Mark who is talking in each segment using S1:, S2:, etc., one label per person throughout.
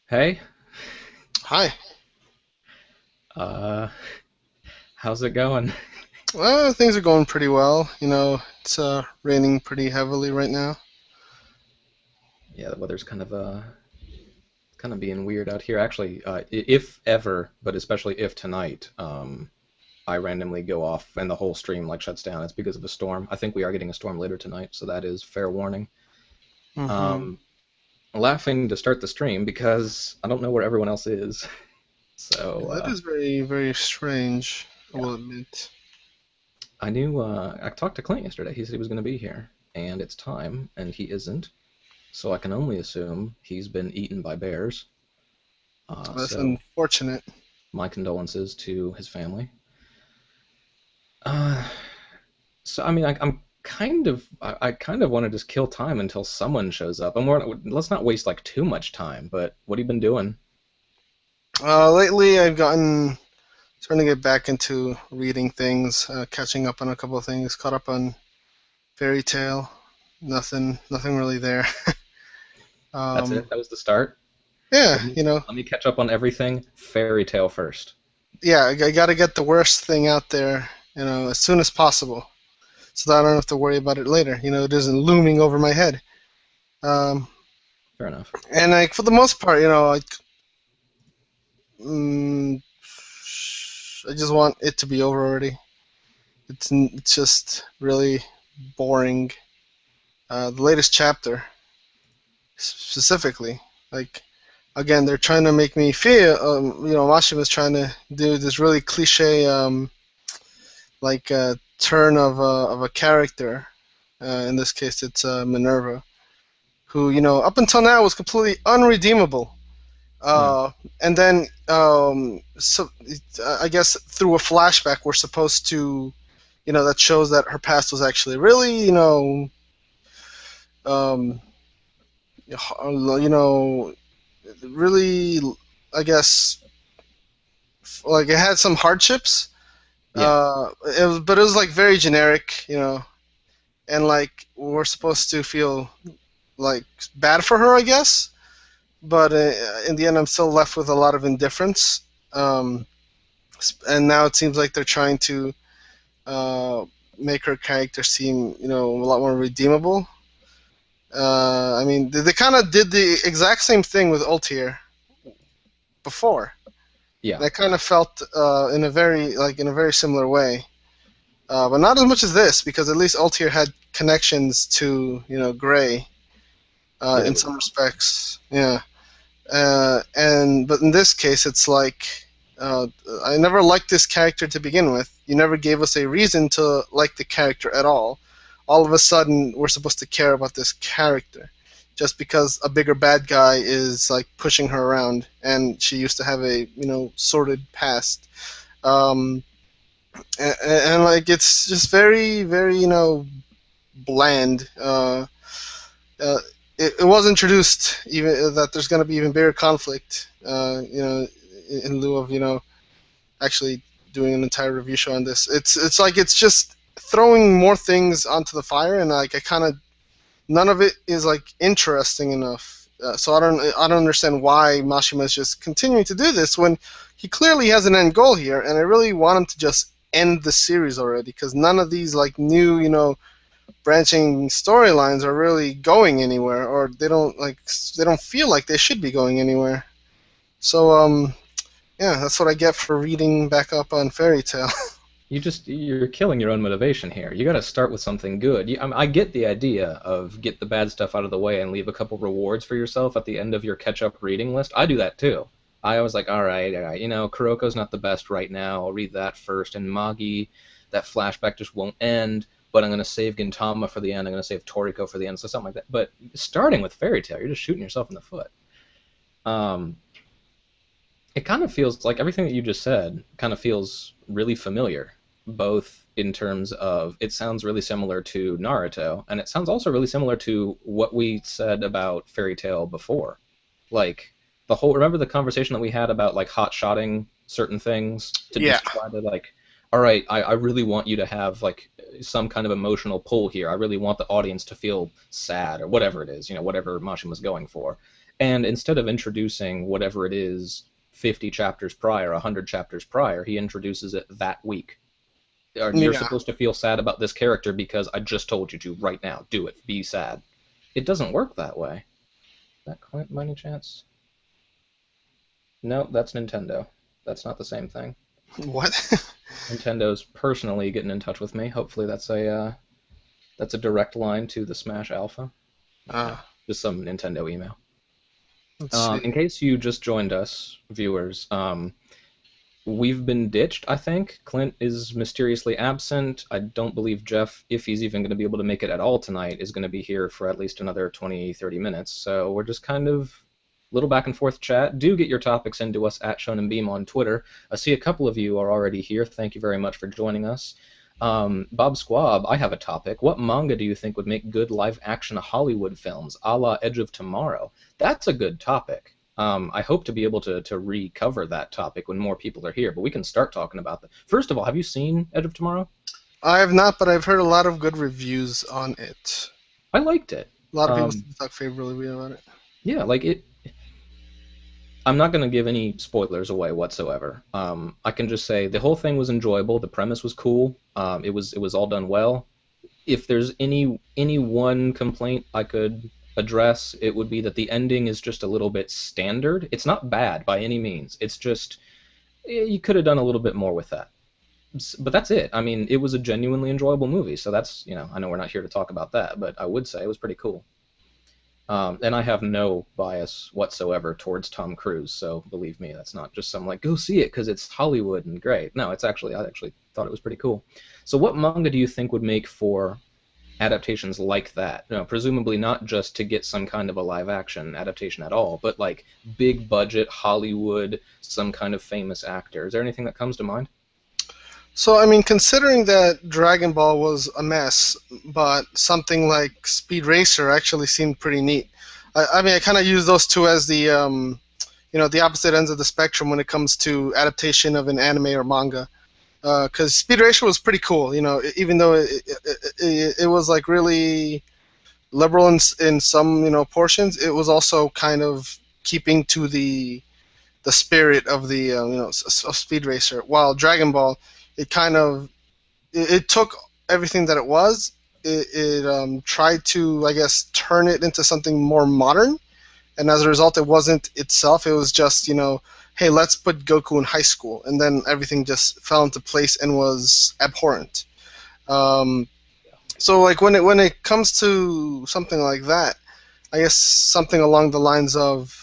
S1: Hey,
S2: Hi.
S1: uh, how's it going?
S2: Well, things are going pretty well. It's raining pretty heavily right now.
S1: Yeah, the weather's kind of being weird out here. Actually, if ever, but especially if tonight, I randomly go off and the whole stream like shuts down, it's because of a storm. I think we are getting a storm later tonight, so that is fair warning.
S2: Hmm.
S1: Um, Laughing to start the stream because I don't know where everyone else is. So,
S2: That is very, very strange, I
S1: yeah,
S2: will admit.
S1: I talked to Clint yesterday. He said he was going to be here, and it's time, and he isn't. So I can only assume he's been eaten by bears.
S2: That's
S1: So
S2: unfortunate.
S1: my condolences to his family. Uh, so I mean, I'm I kind of want to just kill time until someone shows up. Let's not waste like too much time. But what have you been doing?
S2: Lately, I've gotten starting to get back into reading things, catching up on a couple of things. Caught up on Fairy Tale. Nothing really there.
S1: That's
S2: Um,
S1: it. That was the start.
S2: yeah,
S1: Let me catch up on everything. Fairy tale first.
S2: yeah, I got to get the worst thing out there, as soon as possible, so that I don't have to worry about it later. It isn't looming over my head. Um,
S1: Fair enough.
S2: and like for the most part, mm, I just want it to be over already. It's just really boring. The latest chapter specifically, like again, they're trying to make me feel. Mashima's trying to do this really cliche, turn of a character. In this case, it's Minerva, who up until now was completely unredeemable.
S1: Hmm.
S2: And then, so I guess through a flashback, we're supposed to, that shows that her past was actually really, um, really, I guess, like it had some hardships.
S1: Yeah.
S2: But it was like very generic, and like we're supposed to feel like bad for her, I guess. But in the end, I'm still left with a lot of indifference. Um, and now it seems like they're trying to uh, make her character seem, a lot more redeemable. I mean, they kind of did the exact same thing with Ultier before.
S1: Yeah.
S2: And I kind of felt in a very similar way, but not as much as this because at least Ultier had connections to Gray
S1: Yeah.
S2: in some respects. Yeah. And but in this case, it's like uh, I never liked this character to begin with. You never gave us a reason to like the character at all. All of a sudden, we're supposed to care about this character just because a bigger bad guy is like pushing her around, and she used to have a sordid past. Um, and like it's just very very bland. Uh, it was introduced even that there's going to be even bigger conflict. In lieu of actually doing an entire review show on this, it's like it's just throwing more things onto the fire, and like I kind of none of it is like interesting enough. So I don't understand why Mashima is just continuing to do this when he clearly has an end goal here, and I really want him to just end the series already because none of these like new branching storylines are really going anywhere, or they don't feel like they should be going anywhere. So yeah, that's what I get for reading back up on Fairy Tale.
S1: You're killing your own motivation here. You got to start with something good. I get the idea of get the bad stuff out of the way and leave a couple rewards for yourself at the end of your catch-up reading list. I do that too. I was like, all right, Kuroko's not the best right now. I'll read that first. And Magi, that flashback just won't end. But I'm gonna save Gintama for the end. I'm gonna save Toriko for the end. So something like that. But starting with Fairy Tail, you're just shooting yourself in the foot. Um, it kind of feels like everything that you just said kind of feels really familiar, both in terms of it sounds really similar to Naruto, and it sounds also really similar to what we said about Fairy Tail before. Like the whole remember the conversation that we had about like hot shotting certain things to
S2: Yeah.
S1: just try to like, all right, I really want you to have like some kind of emotional pull here. I really want the audience to feel sad or whatever it is, whatever Mashin was going for. And instead of introducing whatever it is 50 chapters prior, 100 chapters prior, he introduces it that week. You're
S2: Yeah.
S1: supposed to feel sad about this character because I just told you to right now. Do it. Be sad. It doesn't work that way. Is that Clint by any chance? No, that's Nintendo. That's not the same thing.
S2: What?
S1: Nintendo's personally getting in touch with me. Hopefully that's a direct line to the Smash Alpha.
S2: uh,
S1: No, just some Nintendo email.
S2: let's see.
S1: In case you just joined us, viewers, we've been ditched, I think. Clint is mysteriously absent. I don't believe Jeff, if he's even going to be able to make it at all tonight, is going to be here for at least another 20, 30 minutes. So we're just kind of little back and forth chat. Do get your topics into us at Shonen Beam on Twitter. I see a couple of you are already here. Thank you very much for joining us. Bob Squab, I have a topic. What manga do you think would make good live-action Hollywood films, a la Edge of Tomorrow? That's a good topic. I hope to be able to recover that topic when more people are here, but we can start talking about that. First of all, have you seen Edge of Tomorrow?
S2: I have not, but I've heard a lot of good reviews on it.
S1: I liked it.
S2: A lot of people talk favorably about it.
S1: Yeah, like it. I'm not going to give any spoilers away whatsoever. I can just say the whole thing was enjoyable. The premise was cool. It was all done well. If there's any one complaint I could address, it would be that the ending is just a little bit standard. It's not bad by any means. It's just you could have done a little bit more with that. But that's it. I mean, it was a genuinely enjoyable movie. So that's, I know we're not here to talk about that, but I would say it was pretty cool. And I have no bias whatsoever towards Tom Cruise, so believe me, that's not just some like, go see it because it's Hollywood and great. No, I actually thought it was pretty cool. So what manga do you think would make for adaptations like that? Presumably not just to get some kind of a live action adaptation at all, but like big budget Hollywood, some kind of famous actor. Is there anything that comes to mind?
S2: So, I mean, considering that Dragon Ball was a mess, but something like Speed Racer actually seemed pretty neat. I mean, I kind of use those two as the, the opposite ends of the spectrum when it comes to adaptation of an anime or manga. Because Speed Racer was pretty cool, even though it was like really liberal in some, portions, it was also kind of keeping to the spirit of the, of Speed Racer. While Dragon Ball, it kind of it took everything that it was. It tried to, I guess, turn it into something more modern, and as a result, it wasn't itself. It was just, hey, let's put Goku in high school, and then everything just fell into place and was abhorrent. So, like when it comes to something like that, I guess something along the lines of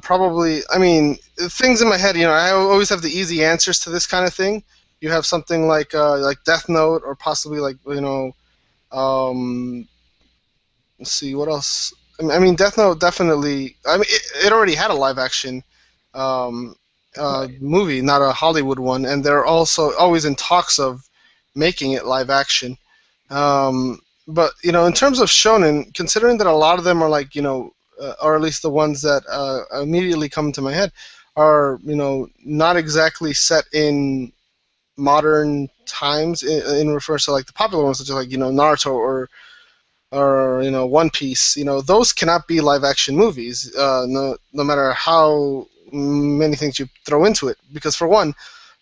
S2: probably, I mean, things in my head, I always have the easy answers to this kind of thing. You have something like Death Note, or possibly like, let's see, what else? I mean, Death Note definitely, I mean, it already had a live action
S1: Right.
S2: movie, not a Hollywood one, and they're also always in talks of making it live action. But, in terms of shonen, considering that a lot of them are like, or at least the ones that immediately come to my head, are not exactly set in modern times in reference to like the popular ones such as like Naruto or One Piece. Those cannot be live action movies, no matter how many things you throw into it, because for one,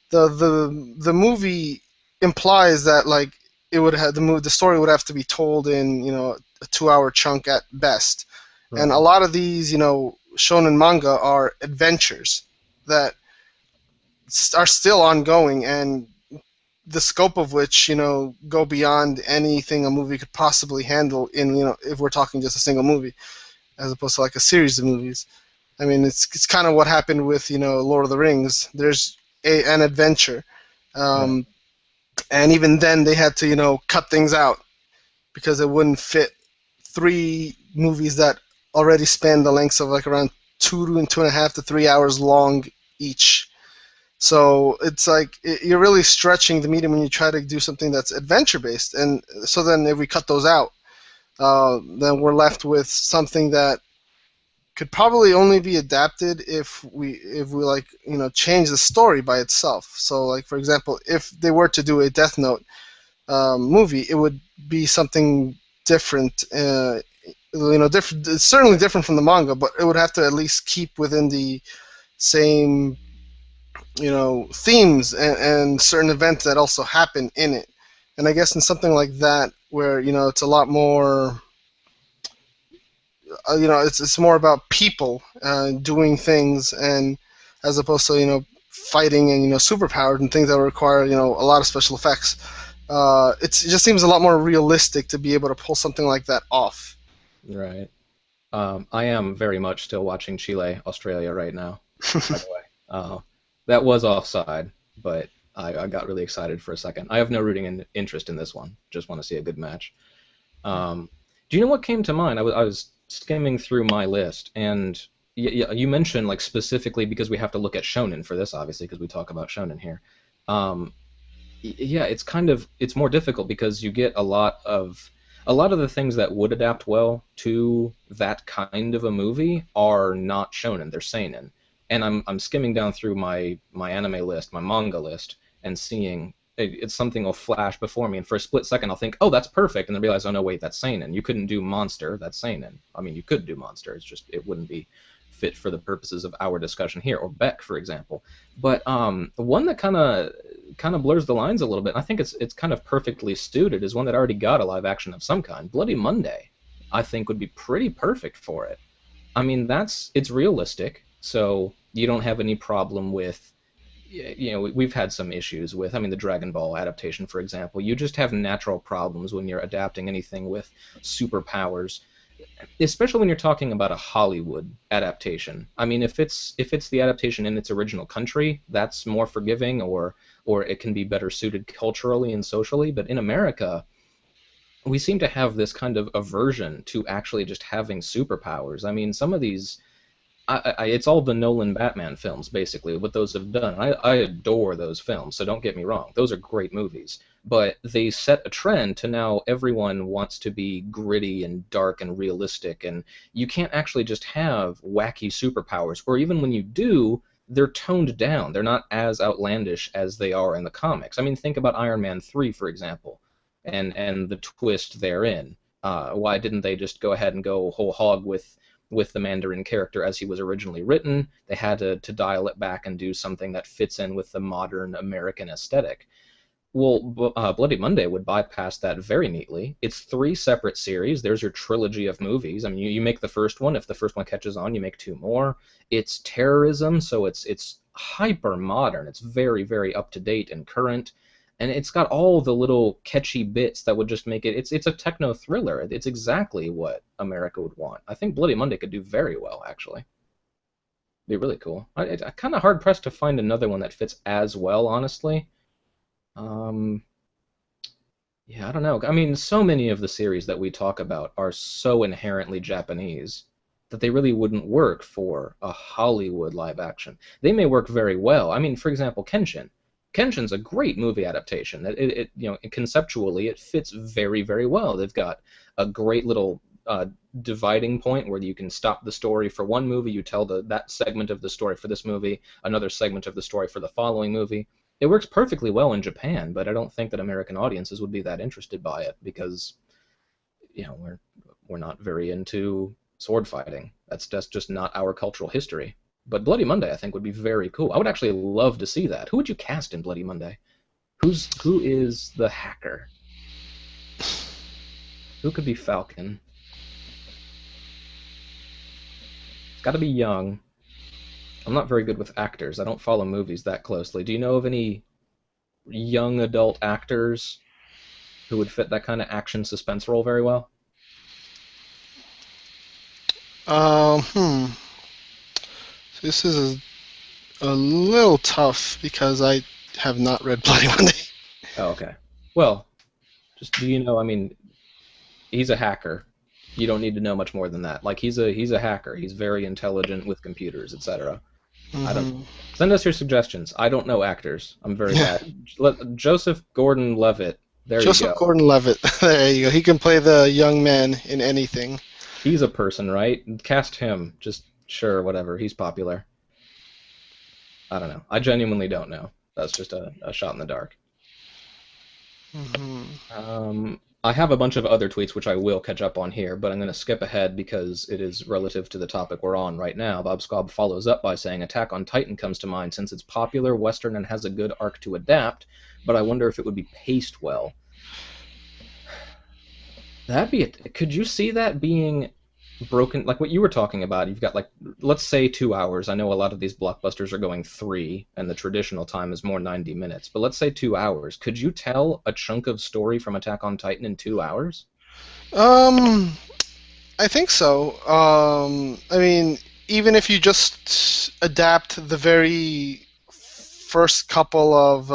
S2: the movie implies that like it would have the story would have to be told in a 2-hour chunk at best. And a
S1: Right.
S2: lot of these, shonen manga are adventures that are still ongoing, and the scope of which, go beyond anything a movie could possibly handle in, if we're talking just a single movie, as opposed to like a series of movies. I mean, it's kind of what happened with, Lord of the Rings. There's an adventure.
S1: Right.
S2: Um, and even then they had to, cut things out because it wouldn't fit 3 movies that already span the lengths of like around 2.5 to 3 hours long each. So it's like you're really stretching the medium when you try to do something that's adventure based. And so then if we cut those out, then we're left with something that could probably only be adapted if we like change the story by itself. So like for example, if they were to do a Death Note movie, it would be something different It's certainly different from the manga, but it would have to at least keep within the same themes and certain events that also happen in it. And I guess in something like that, where it's a lot more, it's more about people doing things, and as opposed to fighting and superpowered and things that require a lot of special effects. It just seems a lot more realistic to be able to pull something like that off.
S1: Right. I am very much still watching Chile, Australia right now, by the way. That was offside, but I got really excited for a second. I have no interest in this one. Just want to see a good match. Do you know what came to mind? I was skimming through my list, and you mentioned like specifically because we have to look at Shonen for this, obviously, because we talk about Shonen here. Um, yeah, it's more difficult because you get a lot of the things that would adapt well to that kind of a movie are not shonen, they're seinen. And I'm skimming down through my anime list, my manga list, and seeing it's something will flash before me, and for a split second I'll think, oh, that's perfect, and then realize, oh no, wait, that's seinen. You couldn't do monster, that's seinen. I mean, you could do monster, it's just it wouldn't be fit for the purposes of our discussion here, or Beck, for example. But one that kind of blurs the lines a little bit, and I think it's kind of perfectly suited, is one that already got a live action of some kind. Bloody Monday, I think, would be pretty perfect for it. I mean, it's realistic, so you don't have any problem with, we've had some issues with, I mean, the Dragon Ball adaptation, for example. You just have natural problems when you're adapting anything with superpowers, especially when you're talking about a Hollywood adaptation. I mean, if it's the adaptation in its original country, that's more forgiving, or it can be better suited culturally and socially. But in America, we seem to have this kind of aversion to actually just having superpowers. I mean, some of these, it's all the Nolan Batman films, basically, what those have done. I adore those films, so don't get me wrong. Those are great movies. But they set a trend to now everyone wants to be gritty and dark and realistic, and you can't actually just have wacky superpowers. Or even when you do, they're toned down. They're not as outlandish as they are in the comics. I mean, think about Iron Man 3, for example, and the twist therein. Why didn't they just go ahead and go whole hog with the Mandarin character as he was originally written? They had to dial it back and do something that fits in with the modern American aesthetic. Well, Bloody Monday would bypass that very neatly. It's 3 separate series. There's your trilogy of movies. I mean, you make the first one. If the first one catches on, you make 2 more. It's terrorism, so it's hyper modern. It's very, very up to date and current, and it's got all the little catchy bits that would just make it. It's a techno thriller. It's exactly what America would want. I think Bloody Monday could do very well, actually. Be really cool. I kind of hard pressed to find another one that fits as well, honestly. Um, yeah, I don't know. I mean, so many of the series that we talk about are so inherently Japanese that they really wouldn't work for a Hollywood live action. They may work very well. I mean, for example, Kenshin. Kenshin's a great movie adaptation. Conceptually, it fits very, very well. They've got a great little dividing point where you can stop the story for one movie, you tell that segment of the story for this movie, another segment of the story for the following movie. It works perfectly well in Japan, but I don't think that American audiences would be that interested by it because, we're not very into sword fighting. That's just not our cultural history. But Bloody Monday, I think, would be very cool. I would actually love to see that. Who would you cast in Bloody Monday? Who is the hacker? Who could be Falcon? It's got to be young. I'm not very good with actors. I don't follow movies that closely. Do you know of any young adult actors who would fit that kind of action suspense role very well?
S2: Hmm. This is a little tough because I have not read Bloody Monday.
S1: Oh, okay. Well, just do you know? I mean, he's a hacker. You don't need to know much more than that. Like he's a hacker. He's very intelligent with computers, etc. I don't.
S2: Mm-hmm.
S1: Send us your suggestions. I don't know actors. I'm very bad. Joseph Gordon-Levitt. There you
S2: Joseph
S1: go.
S2: Gordon-Levitt. There you go. He can play the young man in anything.
S1: He's a person, right? Cast him. Just sure, whatever. He's popular. I don't know. I genuinely don't know. That's just a shot in the dark.
S2: Mm-hmm.
S1: I have a bunch of other tweets which I will catch up on here, but I'm going to skip ahead because it is relative to the topic we're on right now. Bob Squab follows up by saying Attack on Titan comes to mind since it's popular, Western, and has a good arc to adapt, but I wonder if it would be paced well. That'd be it. Could you see that being broken, like what you were talking about? You've got like, let's say 2 hours. I know a lot of these blockbusters are going three, and the traditional time is more 90 minutes. But let's say 2 hours. Could you tell a chunk of story from Attack on Titan in 2 hours?
S2: Um, I think so. I mean, even if you just adapt the very first couple of,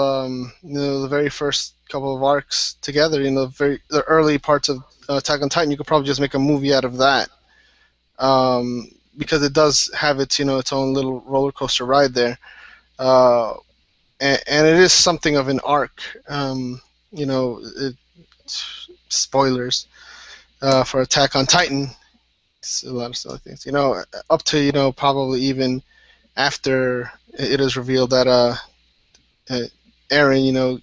S2: the very first couple of arcs together, the early parts of Attack on Titan, you could probably just make a movie out of that. Because it does have its own little roller coaster ride there, and it is something of an arc. Spoilers for Attack on Titan. It's a lot of silly things. Up to probably even after it is revealed that Eren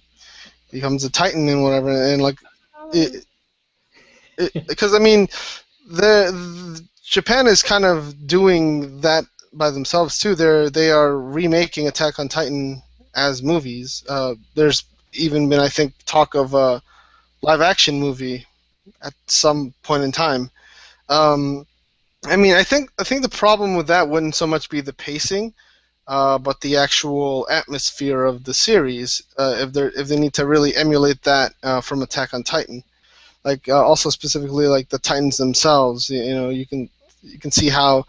S2: becomes a Titan and whatever, and like because I mean Japan is kind of doing that by themselves too. They are remaking Attack on Titan as movies. There's even been, I think, talk of a live action movie at some point in time. I mean, I think the problem with that wouldn't so much be the pacing, but the actual atmosphere of the series. If they need to really emulate that from Attack on Titan, like also specifically like the Titans themselves. You can see how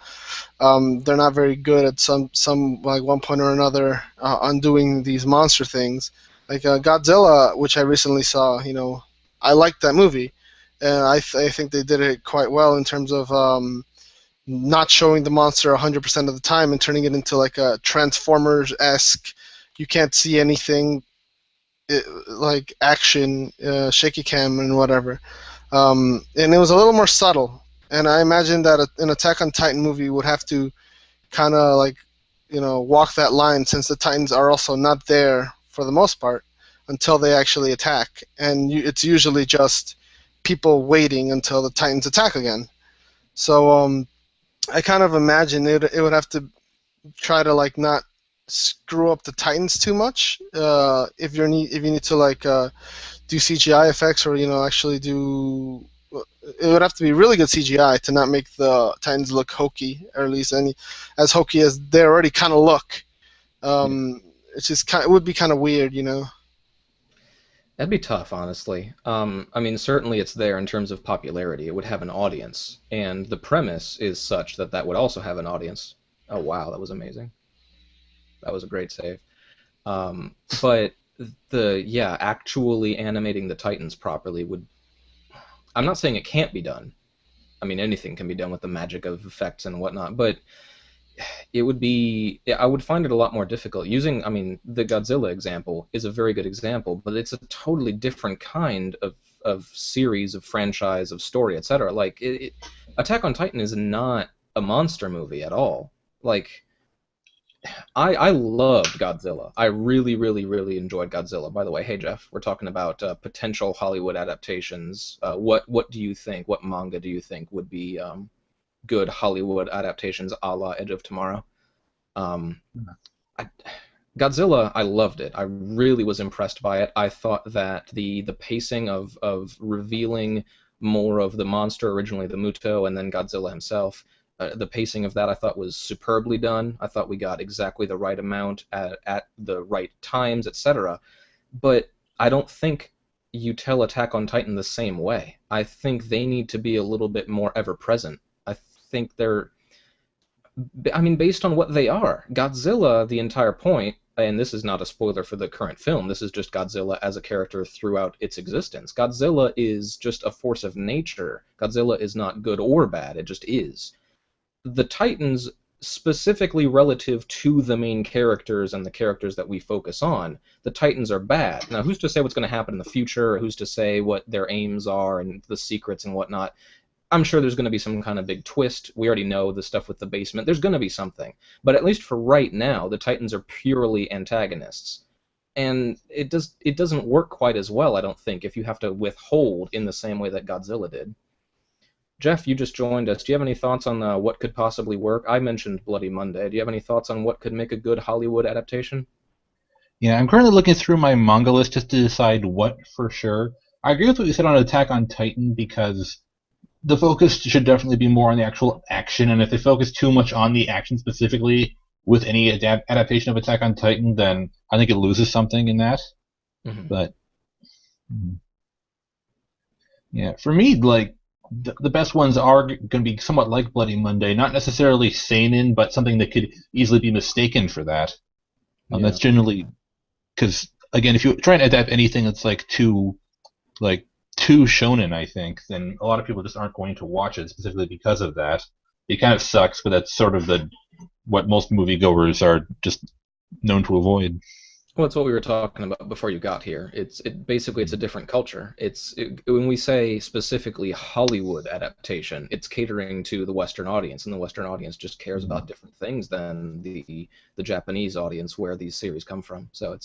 S2: they're not very good at some like one point or another undoing these monster things. Like Godzilla, which I recently saw. I liked that movie, and I think they did it quite well in terms of not showing the monster 100% of the time and turning it into like a Transformers-esque. You can't see anything like action, shaky cam and whatever. And it was a little more subtle. And I imagine that an Attack on Titan movie would have to kind of like, walk that line, since the Titans are also not there for the most part until they actually attack. And it's usually just people waiting until the Titans attack again. So I kind of imagine it would have to try to like not screw up the Titans too much. If you need to like do CGI effects, or actually do, it would have to be really good CGI to not make the Titans look hokey, or at least as hokey as they already kind of look.
S1: Yeah.
S2: It's just it would be kind of weird.
S1: That'd be tough, honestly. I mean, certainly it's there in terms of popularity. It would have an audience, and the premise is such that that would also have an audience. Oh wow, that was amazing. That was a great save. But actually animating the Titans properly would. I'm not saying it can't be done. I mean, anything can be done with the magic of effects and whatnot, but it would be. I would find it a lot more difficult. I mean, the Godzilla example is a very good example, but it's a totally different kind of series, of franchise, of story, etc. Like, Attack on Titan is not a monster movie at all. Like, I loved Godzilla. I really, really, really enjoyed Godzilla. By the way, hey Jeff, we're talking about potential Hollywood adaptations. What do you think? What manga do you think would be good Hollywood adaptations, a la Edge of Tomorrow? Um, I, Godzilla, I loved it. I really was impressed by it. I thought that the pacing of revealing more of the monster, originally the Muto, and then Godzilla himself, the pacing of that I thought was superbly done. I thought we got exactly the right amount at the right times, etc. But I don't think you tell Attack on Titan the same way. I think they need to be a little bit more ever present. I think I mean, based on what they are. Godzilla, the entire point, and this is not a spoiler for the current film, this is just Godzilla as a character throughout its existence. Godzilla is just a force of nature. Godzilla is not good or bad, it just is. The Titans, specifically relative to the main characters and the characters that we focus on, the Titans are bad. Now, who's to say what's going to happen in the future? Or who's to say what their aims are and the secrets and whatnot? I'm sure there's going to be some kind of big twist. We already know the stuff with the basement. There's going to be something. But at least for right now, the Titans are purely antagonists. and it doesn't work quite as well, I don't think, if you have to withhold in the same way that Godzilla did. Jeff, you just joined us. Do you have any thoughts on what could possibly work? I mentioned Bloody Monday. Do you have any thoughts on what could make a good Hollywood adaptation?
S3: Yeah, I'm currently looking through my manga list just to decide what for sure. I agree with what you said on Attack on Titan because the focus should definitely be more on the actual action, and if they focus too much on the action specifically with any adaptation of Attack on Titan, then I think it loses something in that.
S1: Mm-hmm.
S3: But yeah, for me, like the best ones are going to be somewhat like Bloody Monday, not necessarily seinen, but something that could easily be mistaken for that. That's generally because again, if you try and adapt anything that's too shonen, I think, then a lot of people just aren't going to watch it specifically because of that. It kind of sucks, but that's sort of what most moviegoers are just known to avoid.
S1: Well, it's what we were talking about before you got here. Basically it's a different culture. When we say specifically Hollywood adaptation, it's catering to the Western audience, and the Western audience just cares about different things than the Japanese audience where these series come from. So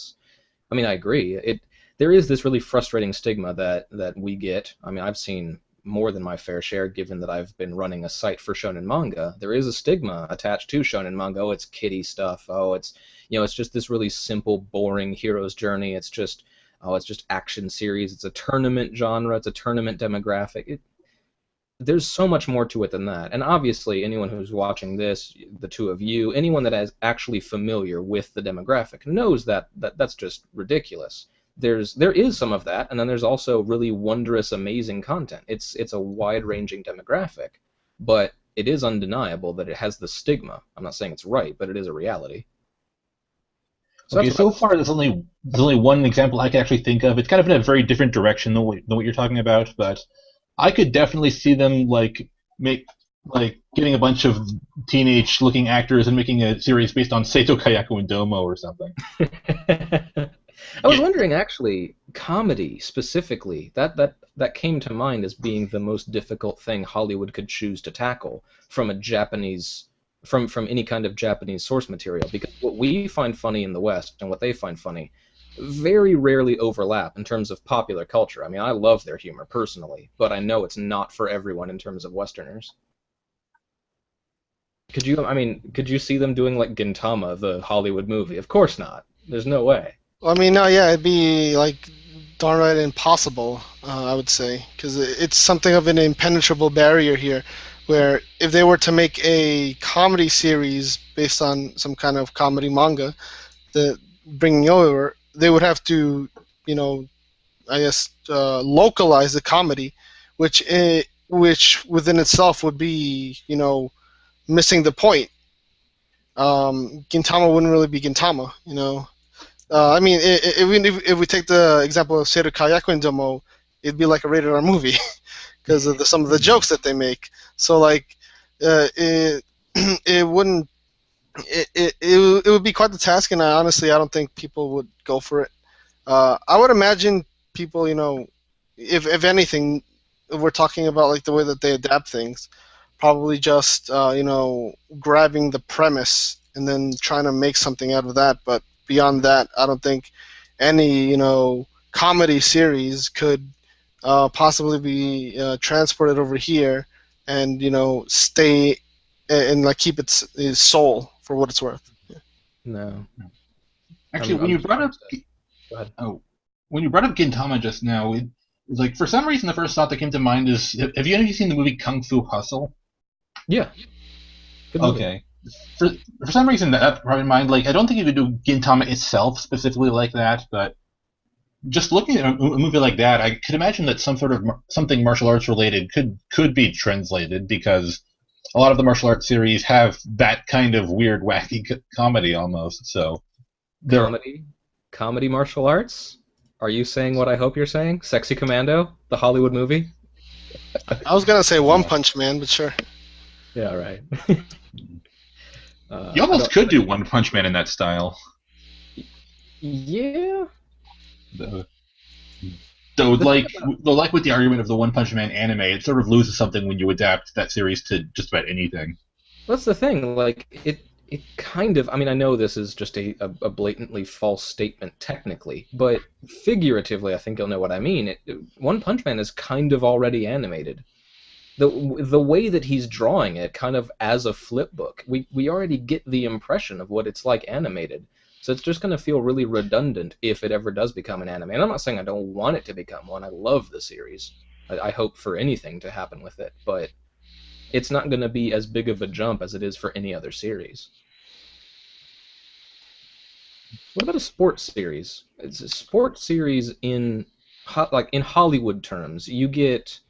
S1: I agree. There is this really frustrating stigma that we get. I mean, I've seen more than my fair share, given that I've been running a site for shonen manga. There is a stigma attached to shonen manga. Oh, it's kiddie stuff. Oh, it's just this really simple, boring hero's journey. It's just action series. It's a tournament genre. It's a tournament demographic. There's so much more to it than that. And obviously, anyone who's watching this, the two of you, anyone that is actually familiar with the demographic knows that's just ridiculous. There is some of that, and then there's also really wondrous, amazing content. It's a wide-ranging demographic, but it is undeniable that it has the stigma. I'm not saying it's right, but it is a reality.
S3: So far there's only one example I can actually think of. It's kind of in a very different direction than what you're talking about, but I could definitely see them getting a bunch of teenage-looking actors and making a series based on Seito Kayako and Domo or something.
S1: I was wondering, actually, comedy specifically, that came to mind as being the most difficult thing Hollywood could choose to tackle from a Japanese, from any kind of Japanese source material, because what we find funny in the West and what they find funny very rarely overlap in terms of popular culture. I mean, I love their humor personally, but I know it's not for everyone in terms of Westerners. Could you see them doing like Gintama, the Hollywood movie? Of course not. There's no way.
S2: Well, I mean, no, yeah, it'd be darn right impossible, I would say, because it's something of an impenetrable barrier here, where if they were to make a comedy series based on some kind of comedy manga, bringing over, they would have to, I guess, localize the comedy, which within itself would be, missing the point. Gintama wouldn't really be Gintama, if we take the example of Seito Kayako and Domo, it'd be like a rated R movie because of some of the jokes that they make. So it wouldn't. It would be quite the task, and I don't think people would go for it. I would imagine people, if anything, if we're talking about the way that they adapt things, probably just grabbing the premise and then trying to make something out of that. But beyond that, I don't think any comedy series could possibly be transported over here and stay and keep its soul for what it's worth. Yeah.
S1: No.
S3: Actually, when you brought up Gintama just now, it was for some reason the first thought that came to mind is, have you ever seen the movie Kung Fu Hustle?
S1: Yeah. Good movie.
S3: Okay. For some reason that brought in mind, I don't think you could do Gintama itself specifically like that, but just looking at a movie like that, I could imagine that some sort of something martial arts related could be translated, because a lot of the martial arts series have that kind of weird, wacky comedy almost. So,
S1: comedy martial arts. Are you saying what I hope you're saying? Sexy Commando, the Hollywood movie.
S2: I was gonna say One Punch Man, but sure.
S1: Yeah, right.
S3: You almost could do One Punch Man in that style.
S1: Yeah.
S3: Though, with the argument of the One Punch Man anime, it sort of loses something when you adapt that series to just about anything.
S1: That's the thing. It kind of, I mean, I know this is just a blatantly false statement technically, but figuratively, I think you'll know what I mean. One Punch Man is kind of already animated. The way that he's drawing it, kind of as a flip book, we already get the impression of what it's like animated. So it's just going to feel really redundant if it ever does become an anime. And I'm not saying I don't want it to become one. I love the series. I hope for anything to happen with it, but it's not going to be as big of a jump as it is for any other series. What about a sports series? It's a sports series in like in Hollywood terms. You get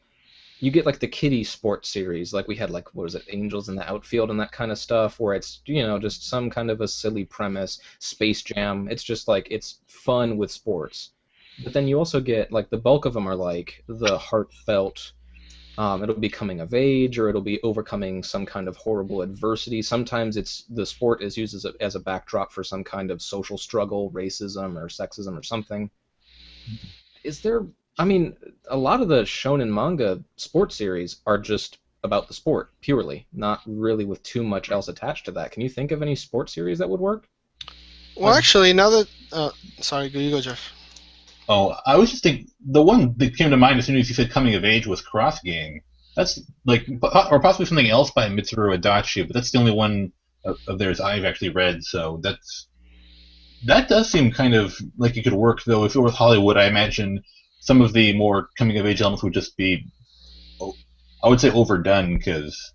S1: like the kiddie sports series, like we had like what was it, Angels in the Outfield and that kind of stuff, where it's just some kind of a silly premise, Space Jam. It's just like it's fun with sports. But then you also get like the bulk of them are like the heartfelt. It'll be coming of age, or it'll be overcoming some kind of horrible adversity. Sometimes it's the sport is used as a backdrop for some kind of social struggle, racism or sexism or something. Is there? I mean, a lot of the shonen manga sports series are just about the sport purely, not really with too much else attached to that. Can you think of any sports series that would work?
S2: Well, actually, now that sorry, you go, Jeff.
S3: Oh, I was just thinking the one that came to mind as soon as you said coming of age was Cross Gang. That's like, or possibly something else by Mitsuru Adachi, but that's the only one of theirs I've actually read. So that does seem kind of like it could work. Though if it were Hollywood, I imagine some of the more coming of age elements would just be, I would say, overdone, because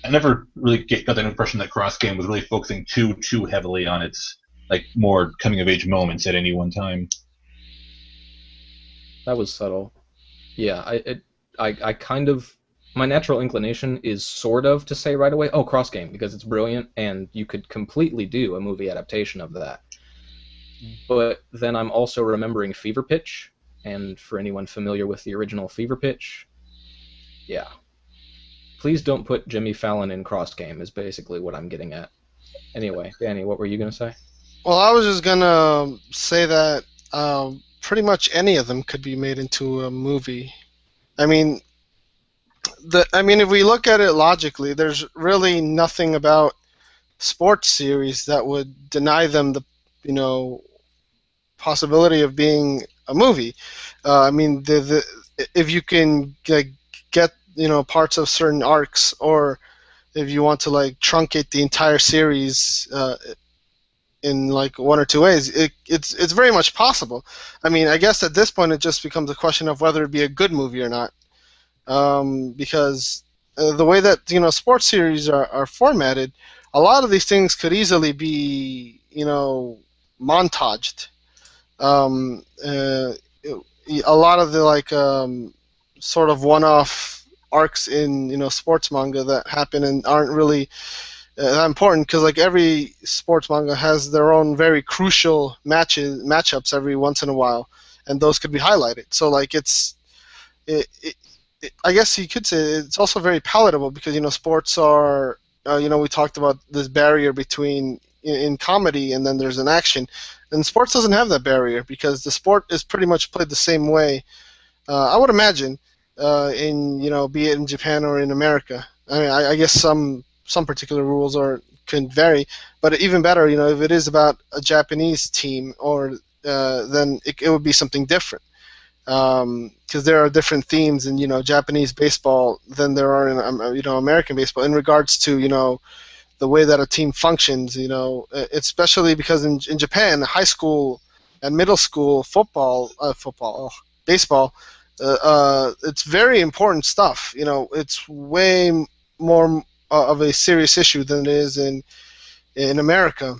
S3: I never really got that impression that Cross Game was really focusing too heavily on its like more coming of age moments at any one time.
S1: That was subtle. Yeah, I kind of my natural inclination is sort of to say right away, oh, Cross Game, because it's brilliant and you could completely do a movie adaptation of that. But then I'm also remembering Fever Pitch, and for anyone familiar with the original Fever Pitch, yeah. Please don't put Jimmy Fallon in Cross Game is basically what I'm getting at. Anyway, Danny, what were you gonna say?
S2: Well, I was just gonna say that pretty much any of them could be made into a movie. I mean, if we look at it logically, there's really nothing about sports series that would deny them the possibility of being a movie. I mean, if you can get parts of certain arcs, or if you want to like truncate the entire series in like one or two ways, it's very much possible. I mean, I guess at this point it just becomes a question of whether it'd be a good movie or not, because the way that sports series are formatted, a lot of these things could easily be montaged. A lot of the like sort of one-off arcs in sports manga that happen and aren't really that important, because like every sports manga has their own very crucial matchups every once in a while, and those could be highlighted. So like I guess you could say it's also very palatable, because sports are we talked about this barrier between in comedy and then there's an action, and sports doesn't have that barrier, because the sport is pretty much played the same way. I would imagine be it in Japan or in America. I mean, I guess some particular rules can vary, but even better, if it is about a Japanese team, or then it would be something different, because there are different themes in Japanese baseball than there are in American baseball in regards to the way that a team functions. Especially because in Japan, high school and middle school baseball, it's very important stuff. It's way more of a serious issue than it is in America.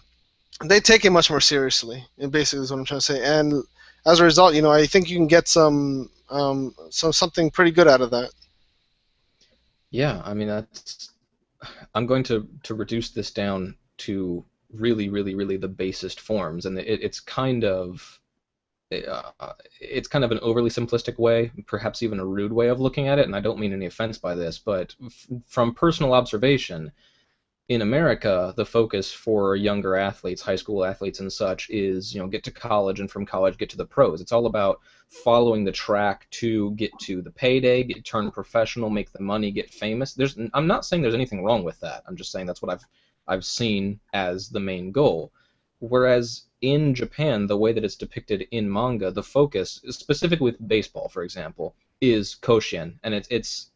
S2: They take it much more seriously, and basically is what I'm trying to say. And as a result, I think you can get something pretty good out of that.
S1: Yeah, I mean I'm going to reduce this down to really, really, really the basest forms, and it's kind of an overly simplistic way, perhaps even a rude way of looking at it, and I don't mean any offense by this, but from personal observation, in America, the focus for younger athletes, high school athletes and such, is get to college, and from college get to the pros. It's all about following the track to get to the payday, turn professional, make the money, get famous. I'm not saying there's anything wrong with that. I'm just saying that's what I've seen as the main goal. Whereas in Japan, the way that it's depicted in manga, the focus, specifically with baseball, for example, is koshien, and it's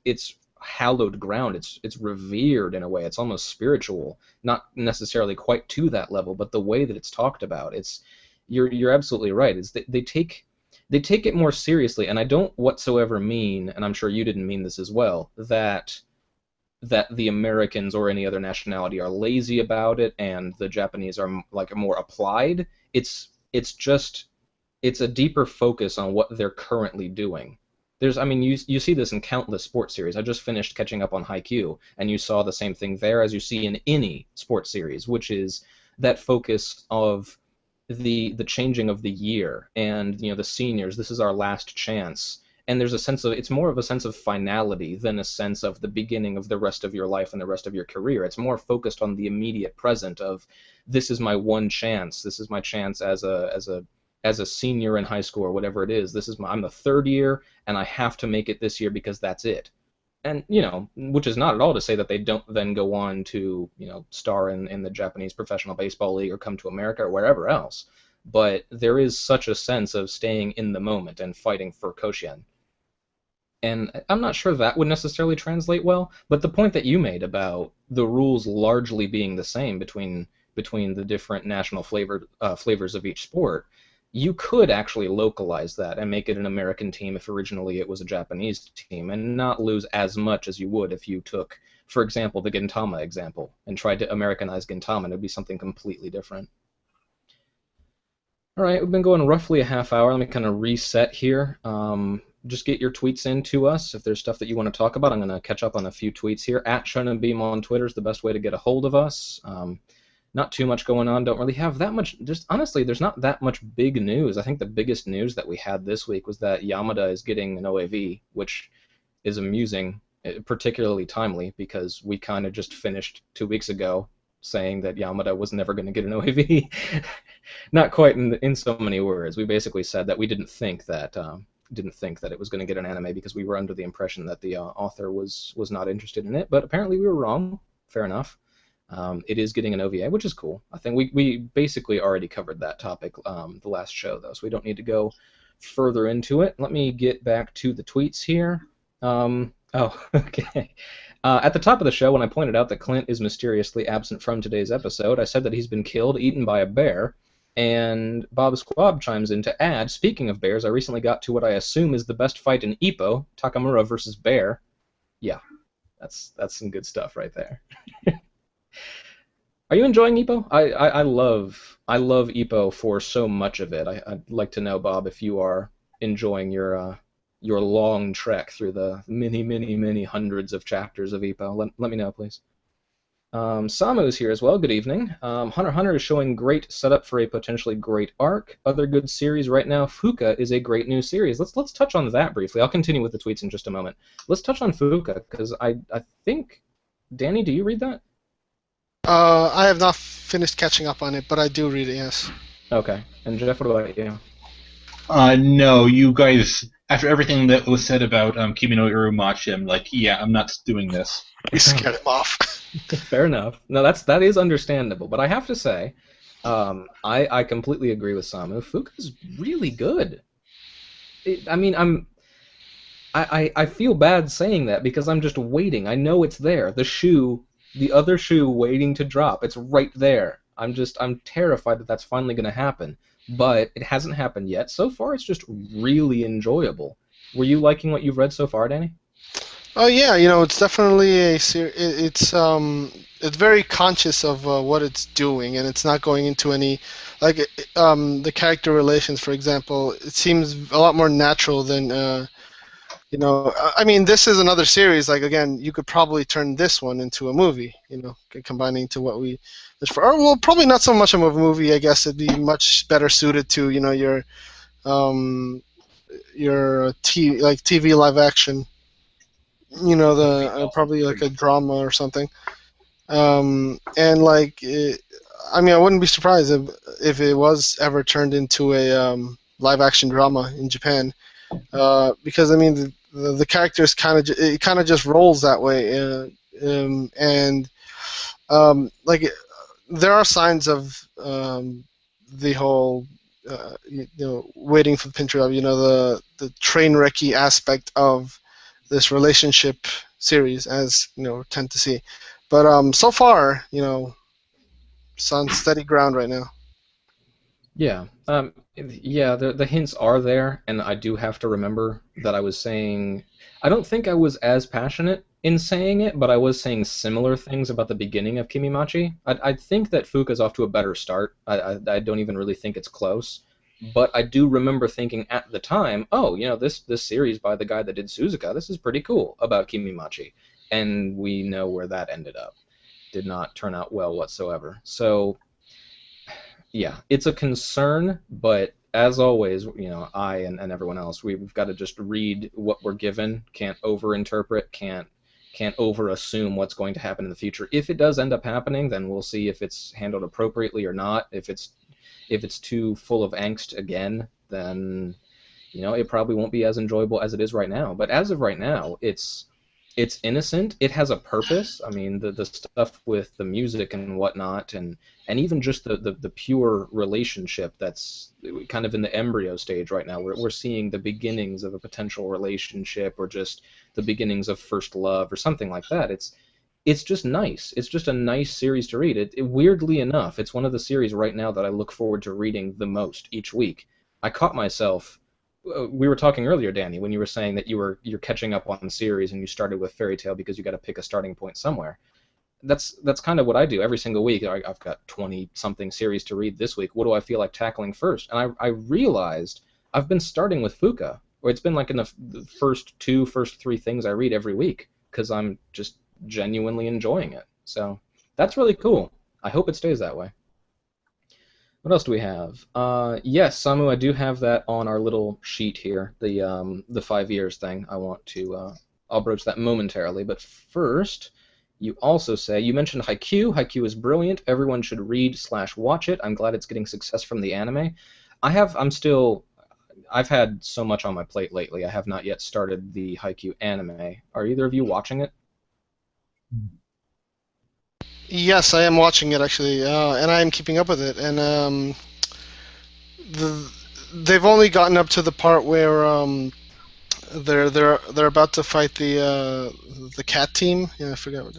S1: hallowed ground. It's revered in a way. It's almost spiritual, not necessarily quite to that level, but the way that it's talked about, it's you're absolutely right. Is they take it more seriously, and I don't whatsoever mean, and I'm sure you didn't mean this as well, that the Americans or any other nationality are lazy about it and the Japanese are like more applied. It's just it's a deeper focus on what they're currently doing. There's, I mean, you see this in countless sports series. I just finished catching up on Haikyuu, and you saw the same thing there as you see in any sports series, which is that focus of the changing of the year and the seniors. This is our last chance, and there's a sense of it's more of a sense of finality than a sense of the beginning of the rest of your life and the rest of your career. It's more focused on the immediate present of this is my one chance. This is my chance as a senior in high school or whatever it is. I'm the third year and I have to make it this year because that's it. And which is not at all to say that they don't then go on to star in the Japanese Professional Baseball League or come to America or wherever else. But there is such a sense of staying in the moment and fighting for koshien. And I'm not sure that would necessarily translate well, but the point that you made about the rules largely being the same between the different national flavors of each sport, you could actually localize that and make it an American team if originally it was a Japanese team, and not lose as much as you would if you took, for example, the Gintama example and tried to Americanize Gintama. It would be something completely different. All right, we've been going roughly a half hour. Let me kind of reset here. Just get your tweets in to us if there's stuff that you want to talk about. I'm going to catch up on a few tweets here. Shonen Beam on Twitter is the best way to get a hold of us. Not too much going on. Don't really have that much. Just honestly, there's not that much big news. I think the biggest news that we had this week was that Yamada is getting an OAV, which is amusing, particularly timely, because we kind of just finished 2 weeks ago saying that Yamada was never going to get an OAV. Not quite in so many words. We basically said that we didn't think that it was going to get an anime because we were under the impression that the author was not interested in it. But apparently we were wrong. Fair enough. It is getting an OVA, which is cool. I think we basically already covered that topic the last show, though, so we don't need to go further into it. Let me get back to the tweets here. Okay. At the top of the show, when I pointed out that Clint is mysteriously absent from today's episode, I said that he's been killed, eaten by a bear, and Bob Squab chimes in to add, speaking of bears, I recently got to what I assume is the best fight in Ippo, Takamura versus Bear. Yeah, that's some good stuff right there. Are you enjoying Ippo? I love Ippo for so much of it. I'd like to know, Bob, if you are enjoying your long trek through the many hundreds of chapters of Ippo. Let me know, please. Samu's here as well. Good evening. Hunter x Hunter is showing great setup for a potentially great arc. Other good series right now. Fuka is a great new series. Let's touch on that briefly. I'll continue with the tweets in just a moment. Let's touch on Fuka because I think, Danny, do you read that?
S2: I have not finished catching up on it, but I do read it, yes.
S1: Okay. And Jeff, what about you?
S3: No, you guys, after everything that was said about Kimi no Urumachi, I'm like, yeah, I'm not doing this.
S2: You scared him off.
S1: Fair enough. No, that is understandable, but I have to say, I completely agree with Samu. Fuka's really good. I feel bad saying that because I'm just waiting. I know it's there. The other shoe waiting to drop. It's right there. I'm terrified that that's finally going to happen, but it hasn't happened yet. So far, it's just really enjoyable. Were you liking what you've read so far, Danny?
S2: Oh yeah, it's definitely it's very conscious of what it's doing, and it's not going into any the character relations, for example. It seems a lot more natural than. This is another series. Like again, you could probably turn this one into a movie. Combining to what we, probably not so much of a movie. I guess it'd be much better suited to your TV live action. Probably like a drama or something. I wouldn't be surprised if it was ever turned into a live action drama in Japan. Because the characters kind of just rolls that way, and like there are signs of the whole waiting for the pin drop. The train wrecky aspect of this relationship series, as tend to see. But so far, it's on steady ground right now.
S1: Yeah. Yeah, the hints are there, and I do have to remember that I was saying. I don't think I was as passionate in saying it, but I was saying similar things about the beginning of Kimimachi. I think that Fuka's off to a better start. I don't even really think it's close. But I do remember thinking at the time, oh, this series by the guy that did Suzuka, this is pretty cool about Kimimachi. And we know where that ended up. Did not turn out well whatsoever. So yeah, it's a concern, but as always, I and everyone else, we've got to just read what we're given. Can't overinterpret. Can't over assume what's going to happen in the future. If it does end up happening, then we'll see if it's handled appropriately or not. If it's too full of angst again, then it probably won't be as enjoyable as it is right now. But as of right now, it's innocent. It has a purpose. I mean, the stuff with the music and whatnot, and even just the pure relationship that's kind of in the embryo stage right now. We're seeing the beginnings of a potential relationship, or just the beginnings of first love, or something like that. It's just nice. It's just a nice series to read. Weirdly enough, it's one of the series right now that I look forward to reading the most each week. I caught myself. We were talking earlier, Danny, when you were saying that you're catching up on series and you started with Fairy Tail because you got to pick a starting point somewhere. That's kind of what I do every single week. I've got 20 something series to read this week. What do I feel like tackling first? And I realized I've been starting with Fuka, or it's been like in the first three things I read every week because I'm just genuinely enjoying it. So that's really cool. I hope it stays that way. What else do we have? Yes, Samu, I do have that on our little sheet here, the 5 years thing. I'll broach that momentarily, but first, you also say you mentioned Haikyuu. Haikyuu is brilliant. Everyone should read/watch it. I'm glad it's getting success from the anime. I've had so much on my plate lately. I have not yet started the Haikyuu anime. Are either of you watching it?
S2: Yes, I am watching it actually, and I am keeping up with it. And they've only gotten up to the part where they're about to fight the cat team. Yeah, I forgot.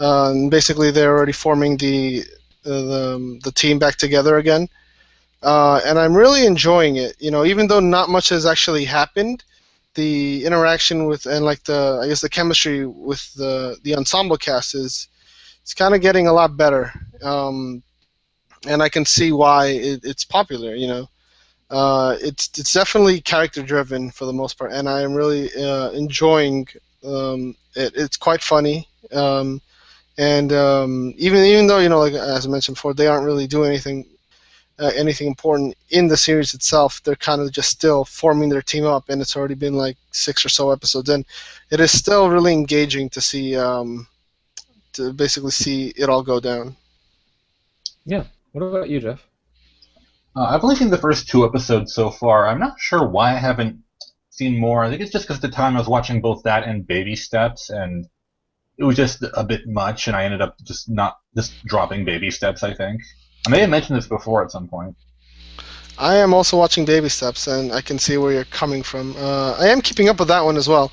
S2: And basically, they're already forming the team back together again. And I'm really enjoying it. Even though not much has actually happened, the interaction with and like the chemistry with the ensemble cast is it's kind of getting a lot better. And I can see why it's popular. It's definitely character driven for the most part, and I am really enjoying it. It's quite funny, and even though like as I mentioned before, they aren't really doing anything important in the series itself. They're kind of just still forming their team up, and it's already been like 6 or so episodes, and it is still really engaging to see to basically see it all go down.
S1: Yeah. What about you, Jeff?
S3: I've only seen the first 2 episodes so far. I'm not sure why I haven't seen more. I think it's just because at the time I was watching both that and Baby Steps, and it was just a bit much, and I ended up just dropping Baby Steps, I think. I may have mentioned this before at some point.
S2: I am also watching Baby Steps, and I can see where you're coming from. I am keeping up with that one as well.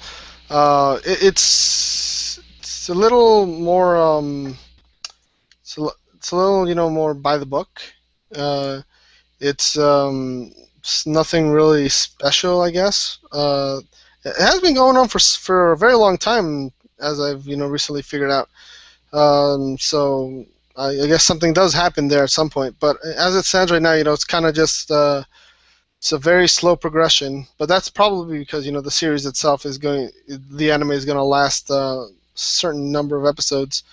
S2: It's a little more it's a little more by the book. It's nothing really special, I guess. It has been going on for a very long time, as I've recently figured out. So I guess something does happen there at some point. But as it stands right now, it's kind of just it's a very slow progression. But that's probably because the series itself the anime is going to last a certain number of episodes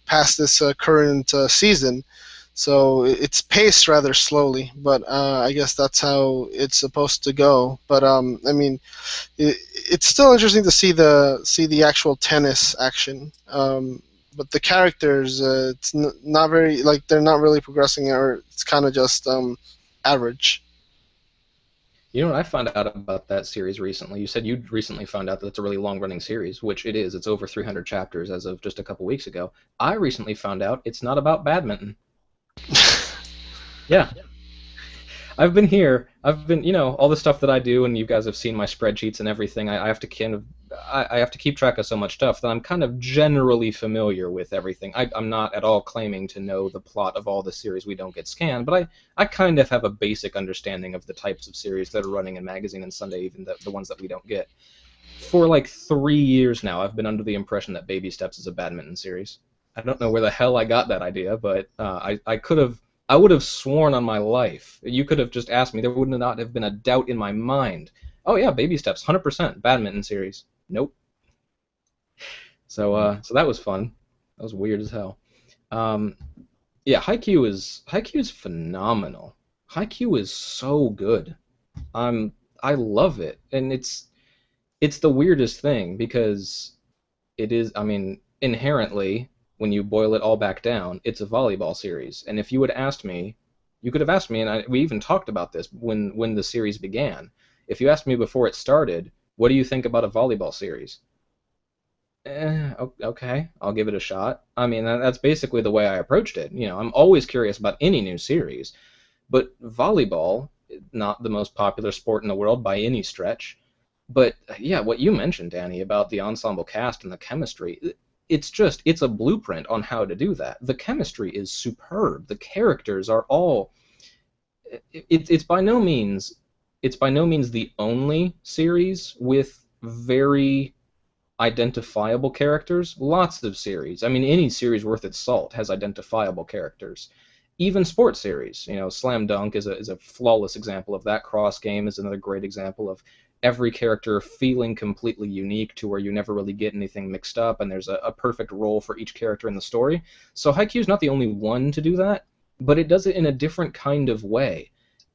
S2: past this current season. So it's paced rather slowly, but I guess that's how it's supposed to go. But I mean, it's still interesting to see the actual tennis action. But the characters, it's not very they're not really progressing, or it's kind of just average.
S1: You know what I found out about that series recently? You said you recently found out that it's a really long-running series, which it is. It's over 300 chapters as of just a couple weeks ago. I recently found out it's not about badminton. Yeah, I've been here. I've been, all the stuff that I do, and you guys have seen my spreadsheets and everything. I have to I have to keep track of so much stuff that I'm kind of generally familiar with everything. I'm not at all claiming to know the plot of all the series we don't get scanned, but I kind of have a basic understanding of the types of series that are running in Magazine and Sunday, even the ones that we don't get. For like 3 years now, I've been under the impression that Baby Steps is a badminton series. I don't know where the hell I got that idea, but I would have sworn on my life. You could have just asked me. There would not have been a doubt in my mind. Oh yeah, Baby Steps, 100% badminton series. Nope. So that was fun. That was weird as hell. Um, yeah, Haikyuu is phenomenal. Haikyuu is so good. I'm I love it, and it's the weirdest thing because it is, I mean, inherently, when you boil it all back down, it's a volleyball series. And if you had asked me, you could have asked me, and we even talked about this when the series began. If you asked me before it started, what do you think about a volleyball series? Okay, I'll give it a shot. I mean, that's basically the way I approached it. I'm always curious about any new series, but volleyball, not the most popular sport in the world by any stretch. But yeah, what you mentioned, Danny, about the ensemble cast and the chemistry, it's a blueprint on how to do that. The chemistry is superb. The characters are all it's by no means the only series with very identifiable characters. Lots of series. I mean, any series worth its salt has identifiable characters. Even sports series, Slam Dunk is a flawless example of that. Cross Game is another great example of every character feeling completely unique to where you never really get anything mixed up, and there's a perfect role for each character in the story. So Haikyuu is not the only one to do that, but it does it in a different kind of way.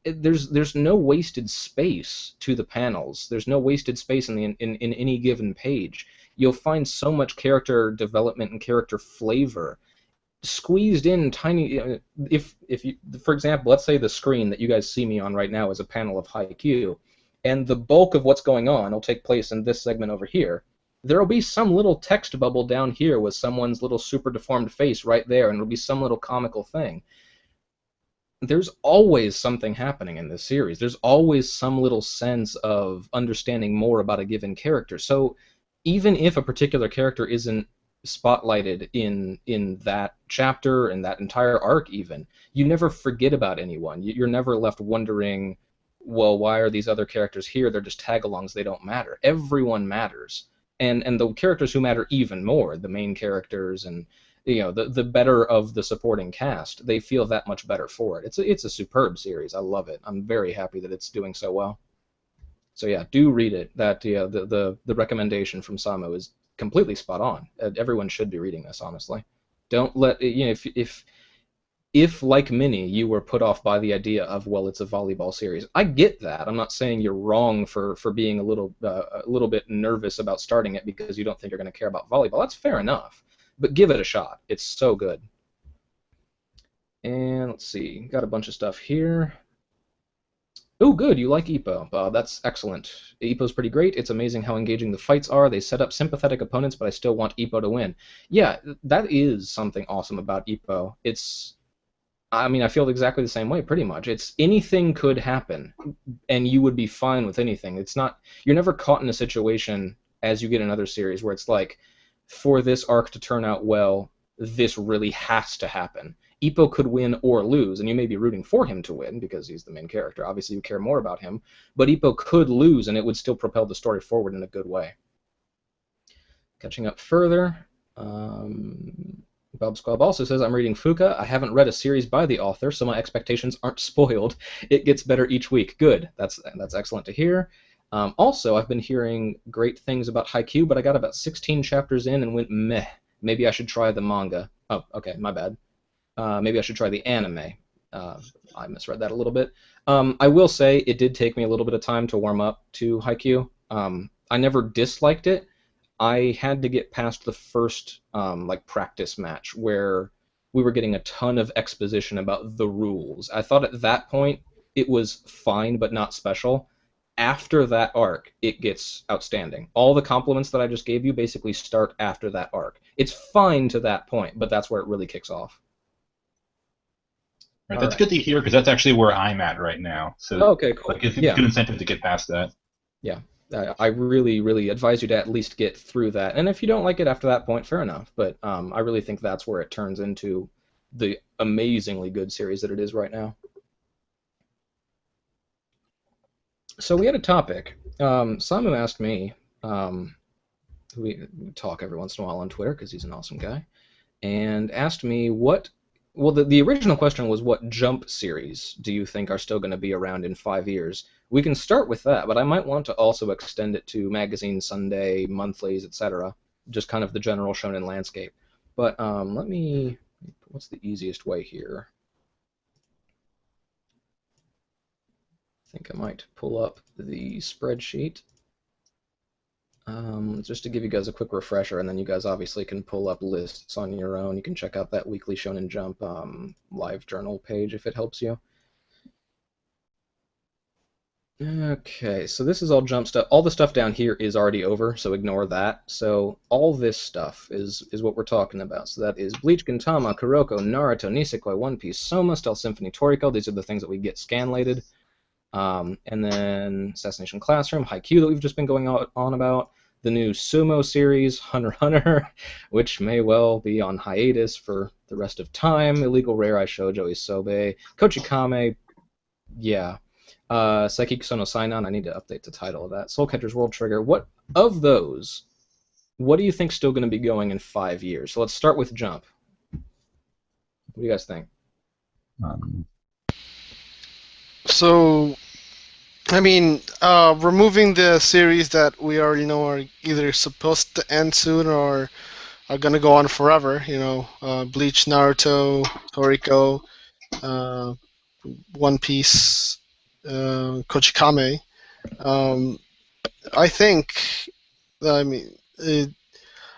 S1: There's no wasted space to the panels. There's no wasted space in any given page. You'll find so much character development and character flavor squeezed in tiny. If you, for example, let's say the screen that you guys see me on right now is a panel of Haikyuu, and the bulk of what's going on will take place in this segment over here. There will be some little text bubble down here with someone's little super deformed face right there, and it'll be some little comical thing. There's always something happening in this series. There's always some little sense of understanding more about a given character. So even if a particular character isn't spotlighted in that chapter and that entire arc, even, you never forget about anyone. You're never left wondering, well, why are these other characters here? They're just tag-alongs. They don't matter. Everyone matters, and the characters who matter even more, the main characters and the better of the supporting cast, they feel that much better for it. It's a superb series. I love it. I'm very happy that it's doing so well. So yeah, do read it. That the recommendation from Samu is completely spot on. Everyone should be reading this, honestly. Don't let if like many you were put off by the idea of, well, it's a volleyball series. I get that. I'm not saying you're wrong for being a little bit nervous about starting it because you don't think you're going to care about volleyball. That's fair enough. But give it a shot. It's so good. And let's see, got a bunch of stuff here. Oh, good, you like Ippo. That's excellent. Ippo's pretty great. It's amazing how engaging the fights are. They set up sympathetic opponents, but I still want Ippo to win. Yeah, that is something awesome about Ippo. I mean, I feel exactly the same way, pretty much. It's anything could happen, and you would be fine with anything. It's not, you're never caught in a situation, as you get in other series, where it's like, for this arc to turn out well, this really has to happen. Ippo could win or lose, and you may be rooting for him to win because he's the main character. Obviously, you care more about him, but Ippo could lose, and it would still propel the story forward in a good way. Catching up further, Bob Squab also says, I'm reading Fuka. I haven't read a series by the author, so my expectations aren't spoiled. It gets better each week. Good. That's excellent to hear. Also, I've been hearing great things about Haikyuu, but I got about 16 chapters in and went meh. Maybe I should try the manga. Oh, okay, my bad. Maybe I should try the anime. I misread that a little bit. I will say it did take me a little bit of time to warm up to Haikyuu. I never disliked it. I had to get past the first practice match where we were getting a ton of exposition about the rules. I thought at that point it was fine but not special. after that arc, it gets outstanding. All the compliments that I just gave you basically start after that arc. It's fine to that point, but that's where it really kicks off.
S3: Right,
S1: All
S3: that's
S1: right.
S3: good to hear because that's actually where I'm at right now. So,
S1: Okay, cool.
S3: like, it's a
S1: Yeah,
S3: good incentive to get past that.
S1: yeah. I really, really advise you to at least get through that. And if you don't like it after that point, fair enough. But I really think that's where it turns into the amazingly good series that it is right now. So we had a topic. Simon asked me. We talk every once in a while on Twitter because he's an awesome guy, and asked me what. Well, the original question was what Jump series do you think are still going to be around in 5 years? We can start with that, but I might want to also extend it to magazine, Sunday, monthlies, etc. Just kind of the general shonen landscape. But let me. What's the easiest way here? I think I might pull up the spreadsheet. Just to give you guys a quick refresher, and then you guys obviously can pull up lists on your own. You can check out that weekly Shonen Jump live journal page if it helps you. Okay, so this is all Jump stuff. All the stuff down here is already over, so ignore that. So all this stuff is what we're talking about. So that is Bleach, Gintama, Kuroko, Naruto, Nisekoi, One Piece, Soma, Stealth Symphony, Toriko. These are the things that we get scanlated. And then Assassination Classroom, Haikyuu that we've just been going on about, the new Sumo series, Hunter x Hunter, which may well be on hiatus for the rest of time, Illegal Rare Eye Shoujo Isobe, Kochikame, yeah, Saikikuso no Sainan, I need to update the title of that, Soul Catcher's World Trigger. What of those, what do you think is still going to be going in 5 years? So let's start with Jump. What do you guys think?
S2: So, I mean, removing the series that we already know are either supposed to end soon or are going to go on forever, Bleach, Naruto, Toriko, One Piece, Kochikame. I think, I mean,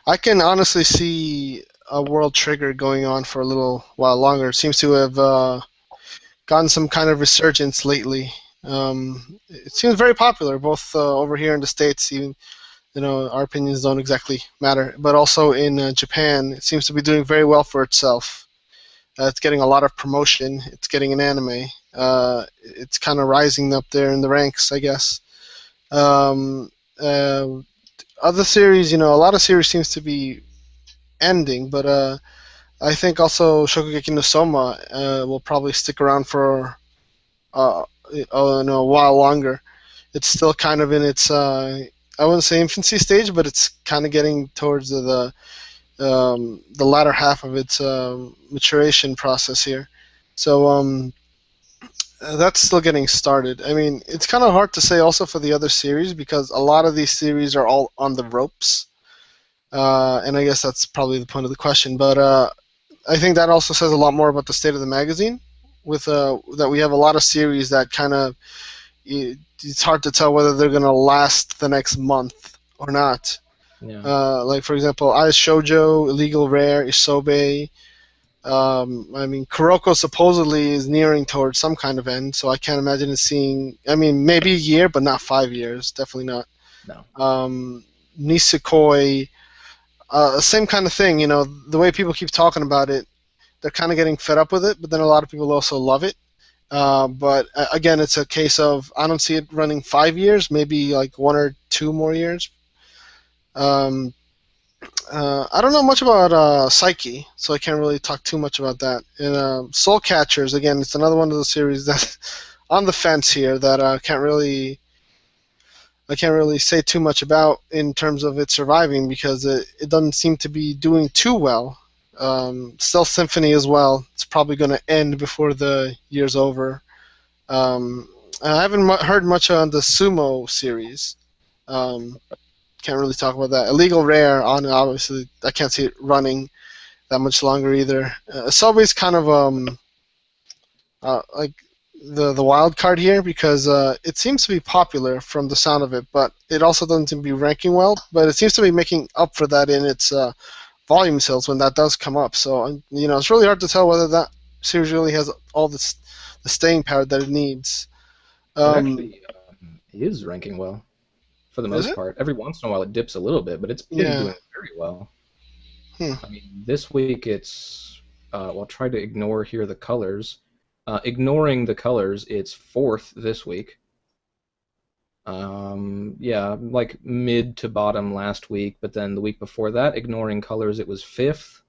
S2: I can honestly see a World Trigger going on for a little while longer. It seems to have gotten some kind of resurgence lately. It seems very popular, both over here in the States, even, our opinions don't exactly matter, but also in Japan, it seems to be doing very well for itself. It's getting a lot of promotion. It's getting an anime. It's kind of rising up there in the ranks, I guess. Other series, a lot of series seems to be ending, but I think also Shokugeki no Soma will probably stick around for a while longer. It's still kind of in its I wouldn't say infancy stage, but it's kind of getting towards the latter half of its maturation process here. So that's still getting started. I mean, it's kind of hard to say also for the other series because a lot of these series are all on the ropes, and I guess that's probably the point of the question. But I think that also says a lot more about the state of the magazine, with that we have a lot of series that kind of it's hard to tell whether they're going to last the next month or not.
S1: Yeah.
S2: Like, for example, Eye Shoujo, Illegal Rare, Isobe. I mean, Kuroko supposedly is nearing towards some kind of end, so I can't imagine it seeing. I mean, maybe a year, but not 5 years. Definitely not.
S1: No.
S2: Nisekoi, same kind of thing. The way people keep talking about it, they're kind of getting fed up with it, but then a lot of people also love it. But again, it's a case of I don't see it running 5 years, maybe like 1 or 2 more years. I don't know much about Psyche, so I can't really talk too much about that. And Soul Catchers, again, it's another one of the series that's on the fence here that I can't really say too much about in terms of it surviving because it doesn't seem to be doing too well. Stealth Symphony as well. It's probably going to end before the year's over. I haven't heard much on the Sumo series. Can't really talk about that. Illegal Rare, obviously, I can't see it running that much longer either. Subway's kind of like the wild card here because it seems to be popular from the sound of it, but it also doesn't seem to be ranking well. But it seems to be making up for that in its volume sales when that does come up. So it's really hard to tell whether that series really has all the staying power that it needs.
S1: is ranking well for the
S2: Is
S1: most
S2: it?
S1: part. Every once in a while it dips a little bit, but it's been
S2: Yeah.
S1: doing very well.
S2: Hmm.
S1: I mean, this week it's well, I'll try to ignore here the colors. Ignoring the colors, it's fourth this week. Yeah, like mid to bottom last week, but then the week before that, ignoring colors, it was fifth.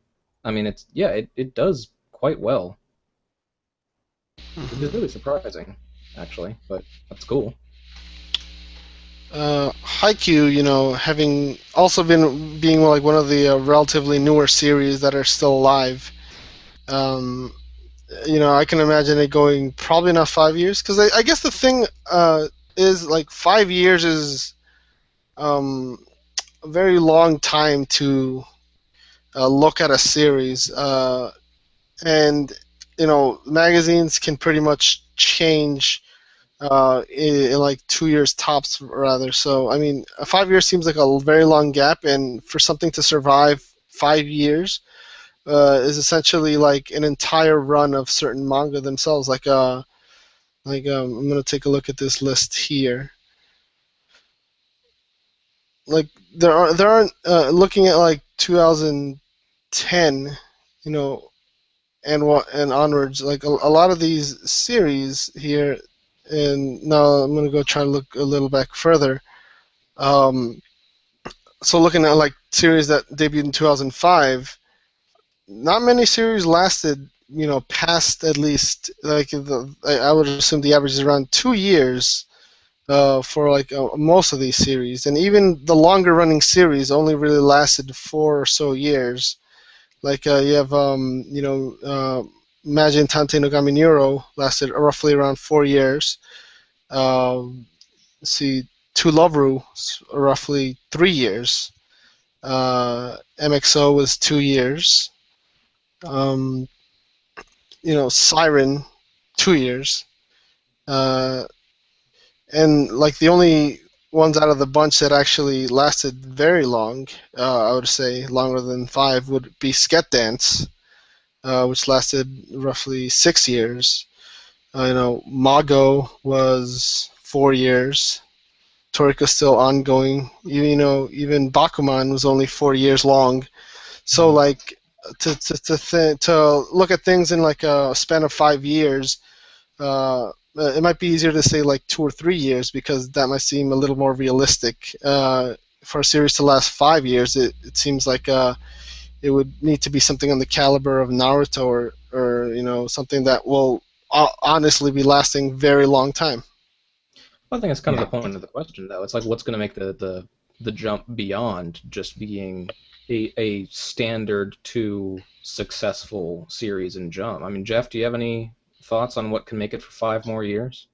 S1: I mean, it does quite well, which is
S2: Mhm.
S1: really surprising, actually, but that's cool.
S2: Haikyuu, having also been being like one of the relatively newer series that are still alive. Um, I can imagine it going probably not 5 years, because I guess the thing is like 5 years is um, a very long time to look at a series, and magazines can pretty much change in like 2 years tops, rather. So I mean, 5 years seems like a very long gap, and for something to survive 5 years is essentially like an entire run of certain manga themselves. I'm gonna take a look at this list here. Like there aren't looking at like 2010, you know, and onwards. Like a lot of these series here, and now I'm gonna go try to look a little back further. Um, so looking at like series that debuted in 2005, not many series lasted, past at least like I would assume the average is around 2 years for like most of these series, and even the longer running series only really lasted 4 or so years. Like you have Imagine Tante no Gami Nero lasted roughly around 4 years. Let's see, To Love Ru roughly 3 years. MXO was 2 years. Um, Siren 2 years. Uh, and like the only ones out of the bunch that actually lasted very long, I would say longer than 5, would be Sket Dance, which lasted roughly 6 years. Mago was 4 years. Toriko's still ongoing. Even Bakuman was only 4 years long. So like to look at things in like a span of 5 years, it might be easier to say like 2 or 3 years, because that might seem a little more realistic. For a series to last 5 years, it seems like it would need to be something on the caliber of Naruto, or something that will honestly be lasting very long time.
S1: I think that's kind of
S3: Yeah.
S1: the point of the question, though. It's like what's going to make the jump beyond just being a standard to successful series in Jump. I mean, Jeff, do you have any thoughts on what can make it for 5 more years?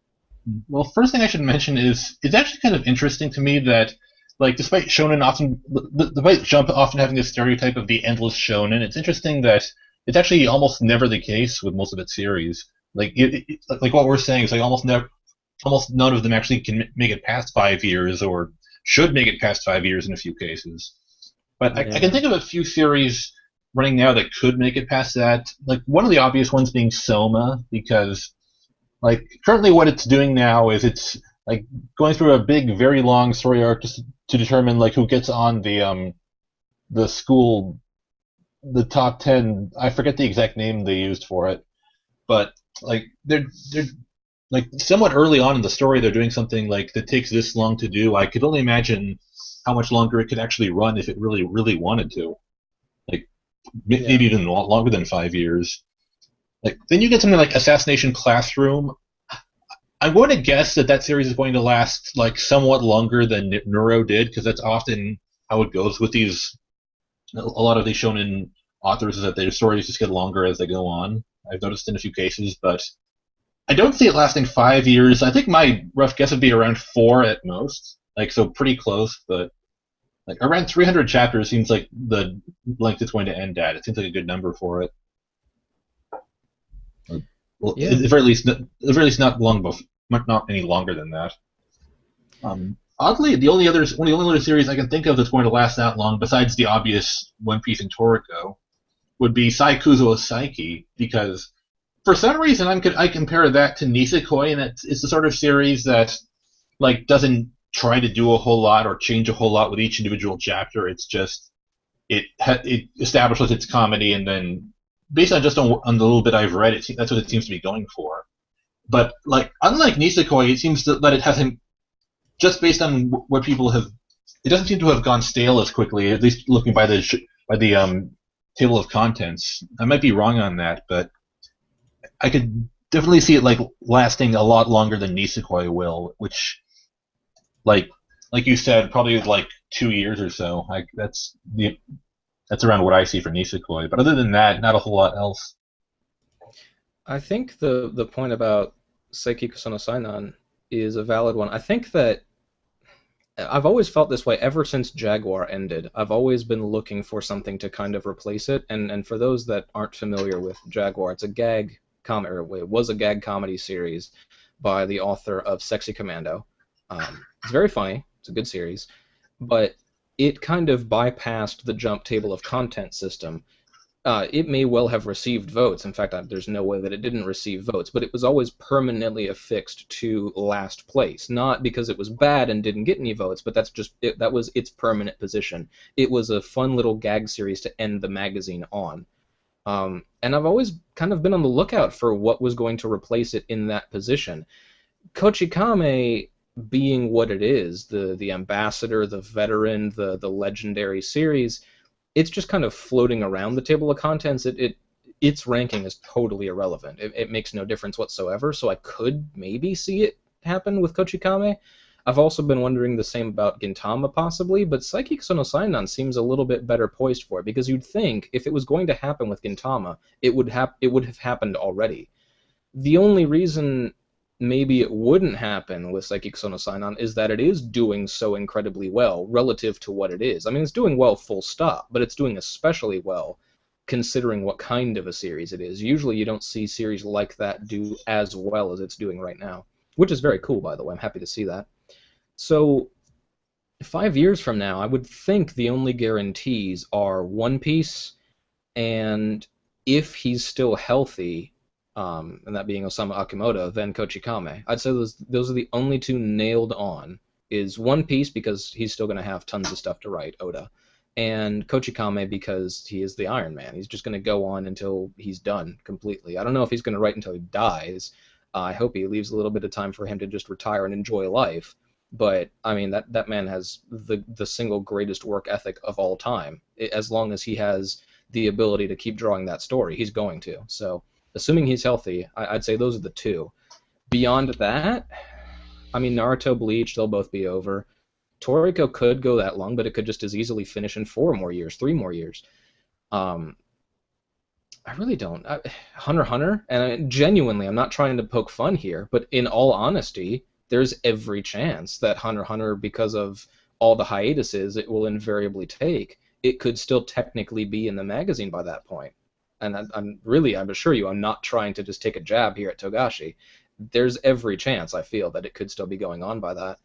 S3: Well, first thing I should mention is it's actually kind of interesting to me that, like, despite Shonen often, despite Jump often having this stereotype of the endless Shonen, it's interesting that it's actually almost never the case with most of its series. Like, like what we're saying is like almost none of them actually can make it past 5 years, or should make it past 5 years in a few cases. But I can
S1: Yeah.
S3: think of a few series running now that could make it past that. Like one of the obvious ones being Soma, because like currently what it's doing now is it's like going through a big, very long story arc just to determine like who gets on the school, the top 10. I forget the exact name they used for it, but like they're like somewhat early on in the story they're doing something like that takes this long to do. I could only imagine how much longer it could actually run if it really wanted to. Like
S1: Yeah.
S3: maybe even longer than 5 years. Like then you get something like Assassination Classroom. I'm going to guess that that series is going to last like somewhat longer than Neuro did, because that's often how it goes with these. A lot of these shonen authors is that their stories just get longer as they go on. I've noticed in a few cases, but I don't see it lasting 5 years. I think my rough guess would be around 4 at most. Like so, pretty close, but like around 300 chapters seems like the length it's going to end at. It seems like a good number for it. Well,
S1: Yeah.
S3: at the very least, not long before, not any longer than that. Oddly, one of the only other series I can think of that's going to last that long, besides the obvious One Piece and Toriko, would be Saikuzo Saiki, because for some reason I compare that to Nisekoi, and it's the sort of series that, like doesn't try to do a whole lot or change a whole lot with each individual chapter. It's just it establishes its comedy, and then based on on the little bit I've read, that's what it seems to be going for. But like unlike Nisekoi, it seems that it hasn't, just based on what people have, it doesn't seem to have gone stale as quickly. At least looking by the table of contents, I might be wrong on that, but I could definitely see it like lasting a lot longer than Nisekoi will, which like you said, probably like 2 years or so. That's around what I see for Nisekoi. But other than that, not a whole lot else.
S1: I think the point about Seiki Kusono Sainan is a valid one. I think that I've always felt this way ever since Jaguar ended. I've always been looking for something to kind of replace it. And for those that aren't familiar with Jaguar, it's a gag comedy, or it was a gag comedy series by the author of Sexy Commando. It's very funny. It's a good series, but it kind of bypassed the Jump table of content system. It may well have received votes. In fact, there's no way that it didn't receive votes, but it was always permanently affixed to last place. Not because it was bad and didn't get any votes, but that was its permanent position. It was a fun little gag series to end the magazine on. And I've always kind of been on the lookout for what was going to replace it in that position. Kochikame being what it is, the ambassador, the veteran, the legendary series, it's just kind of floating around the table of contents. Its ranking is totally irrelevant. It makes no difference whatsoever, so I could maybe see it happen with Kochikame. I've also been wondering the same about Gintama possibly, but Seiki Kusono Sainan seems a little bit better poised for it, because you'd think if it was going to happen with Gintama, it would have happened already. The only reason maybe it wouldn't happen with Seiki Kusono Sainan is that it is doing so incredibly well relative to what it is. I mean, it's doing well full stop, but it's doing especially well considering what kind of a series it is. Usually you don't see series like that do as well as it's doing right now, which is very cool, by the way. I'm happy to see that. So 5 years from now, I would think the only guarantees are One Piece, and if he's still healthy, and that being Osamu Akimoto, then Kochikame. I'd say those are the only two nailed on. Is One Piece because he's still going to have tons of stuff to write, Oda, and Kochikame because he is the Iron Man. He's just going to go on until he's done completely. I don't know if he's going to write until he dies. I hope he leaves a little bit of time for him to just retire and enjoy life. But I mean, that man has the single greatest work ethic of all time. As long as he has the ability to keep drawing that story, he's going to. So, assuming he's healthy, I'd say those are the two. Beyond that, I mean, Naruto, Bleach, they'll both be over. Toriko could go that long, but it could just as easily finish in 4 more years, 3 more years. I really don't. Hunter x Hunter, and genuinely, I'm not trying to poke fun here, but in all honesty, there's every chance that Hunter x Hunter, because of all the hiatuses it will invariably take, it could still technically be in the magazine by that point. And I'm assure you, I'm not trying to just take a jab here at Togashi. There's every chance, I feel, that it could still be going on by that.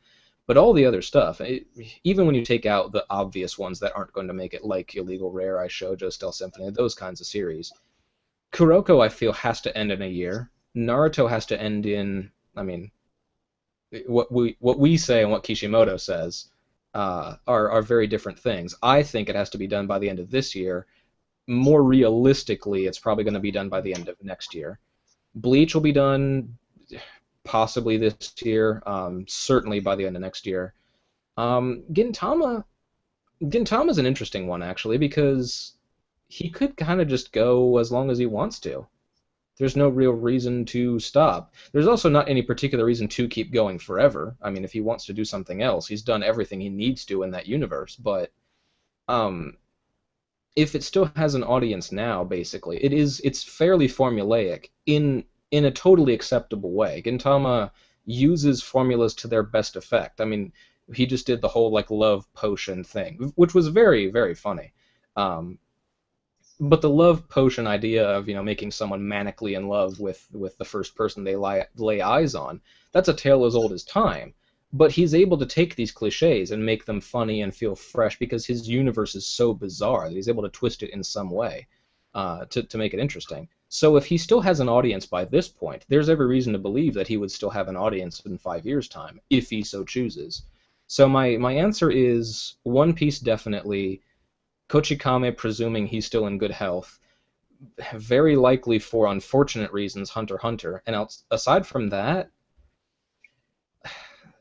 S1: But all the other stuff, even when you take out the obvious ones that aren't going to make it, like Illegal Rare, I Shoujo, Stealth Symphony, those kinds of series, Kuroko, I feel, has to end in a year. Naruto has to end in, I mean, what we say and what Kishimoto says are very different things. I think it has to be done by the end of this year. More realistically, it's probably going to be done by the end of next year. Bleach will be done possibly this year, certainly by the end of next year. Gintama's an interesting one, actually, because he could kind of just go as long as he wants to. There's no real reason to stop. There's also not any particular reason to keep going forever. I mean, if he wants to do something else, he's done everything he needs to in that universe, but if it still has an audience now, basically, it's fairly formulaic in a totally acceptable way. Gintama uses formulas to their best effect. I mean, he just did the whole like love potion thing, which was very, very funny. But the love potion idea of, you know, making someone manically in love with the first person they lay eyes on, that's a tale as old as time. But he's able to take these cliches and make them funny and feel fresh because his universe is so bizarre that he's able to twist it in some way. to make it interesting. So if he still has an audience by this point, there's every reason to believe that he would still have an audience in 5 years' time, if he so chooses. So my answer is One Piece definitely, Kochikame presuming he's still in good health, very likely for unfortunate reasons Hunter x Hunter, and aside from that,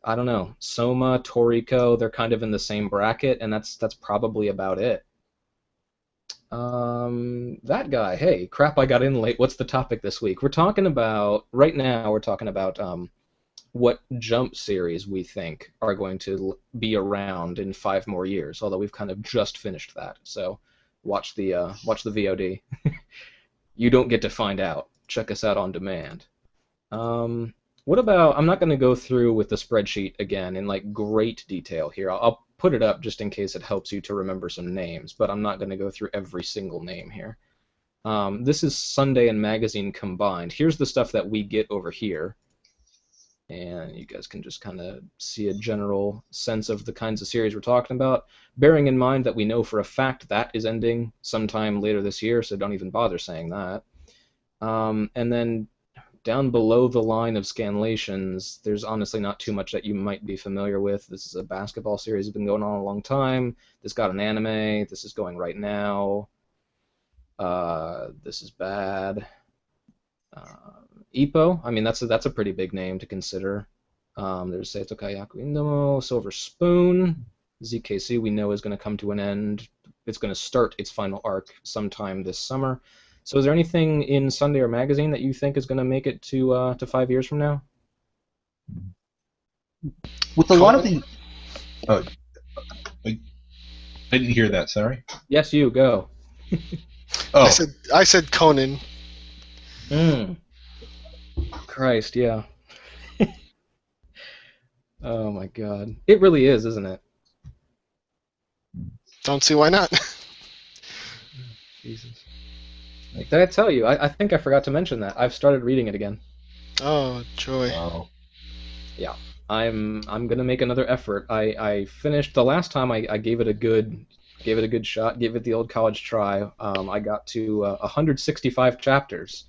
S1: I don't know, Soma, Toriko, they're kind of in the same bracket, and that's probably about it. That guy, hey, crap, I got in late. What's the topic this week? Right now we're talking about what Jump series we think are going to be around in 5 more years, although we've kind of just finished that. So watch the VOD. You don't get to find out. Check us out on demand. What about, I'm not going to go through with the spreadsheet again in like great detail here. I'll put it up just in case it helps you to remember some names, but I'm not going to go through every single name here. This is Sunday and Magazine combined. Here's the stuff that we get over here. And you guys can just kind of see a general sense of the kinds of series we're talking about, bearing in mind that we know for a fact that is ending sometime later this year, so don't even bother saying that. And then down below the line of scanlations, there's honestly not too much that you might be familiar with. This is a basketball series that's been going on a long time. This got an anime. This is going right now. This is bad. Ippo, I mean, that's a pretty big name to consider. There's Seito Kayaku Indomo, Silver Spoon. ZKC we know is going to come to an end. It's going to start its final arc sometime this summer. So is there anything in Sunday or Magazine that you think is going to make it to 5 years from now?
S3: With a lot of things... Oh, I didn't hear that, sorry.
S1: Yes, you, go.
S3: Oh.
S2: I said Conan.
S1: Christ, yeah. Oh my god. It really is, isn't it?
S2: Don't see why not.
S1: Jesus. Like, did I tell you? I think I forgot to mention that. I've started reading it again.
S2: Oh, joy.
S3: Wow.
S1: Yeah. I'm gonna make another effort. I finished the last time I gave it a good shot, gave it the old college try. I got to 165 chapters.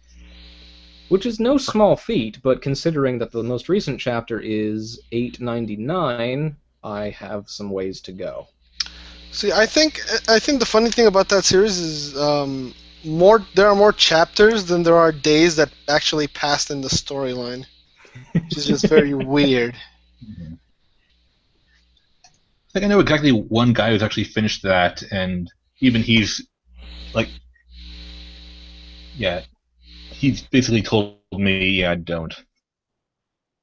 S1: Which is no small feat, but considering that the most recent chapter is 899, I have some ways to go.
S2: See, I think the funny thing about that series is there are more chapters than there are days that actually passed in the storyline, which is just very weird.
S3: I think I know exactly one guy who's actually finished that, and even he's like, yeah. He's basically told me, yeah, don't.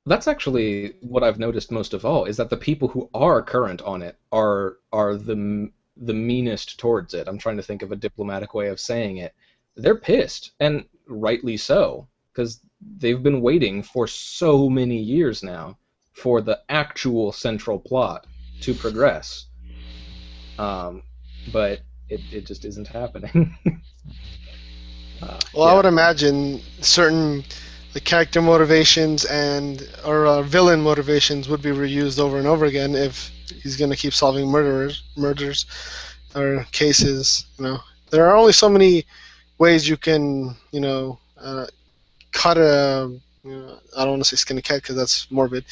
S1: That's actually what I've noticed most of all, is that the people who are current on it are the meanest towards it. I'm trying to think of a diplomatic way of saying it. They're pissed, and rightly so, because they've been waiting for so many years now for the actual central plot to progress. But it just isn't happening.
S2: Well, yeah. I would imagine certain character motivations or villain motivations would be reused over and over again if he's going to keep solving murders or cases. There are only so many ways you can, cut a. I don't want to say skin a cat because that's morbid.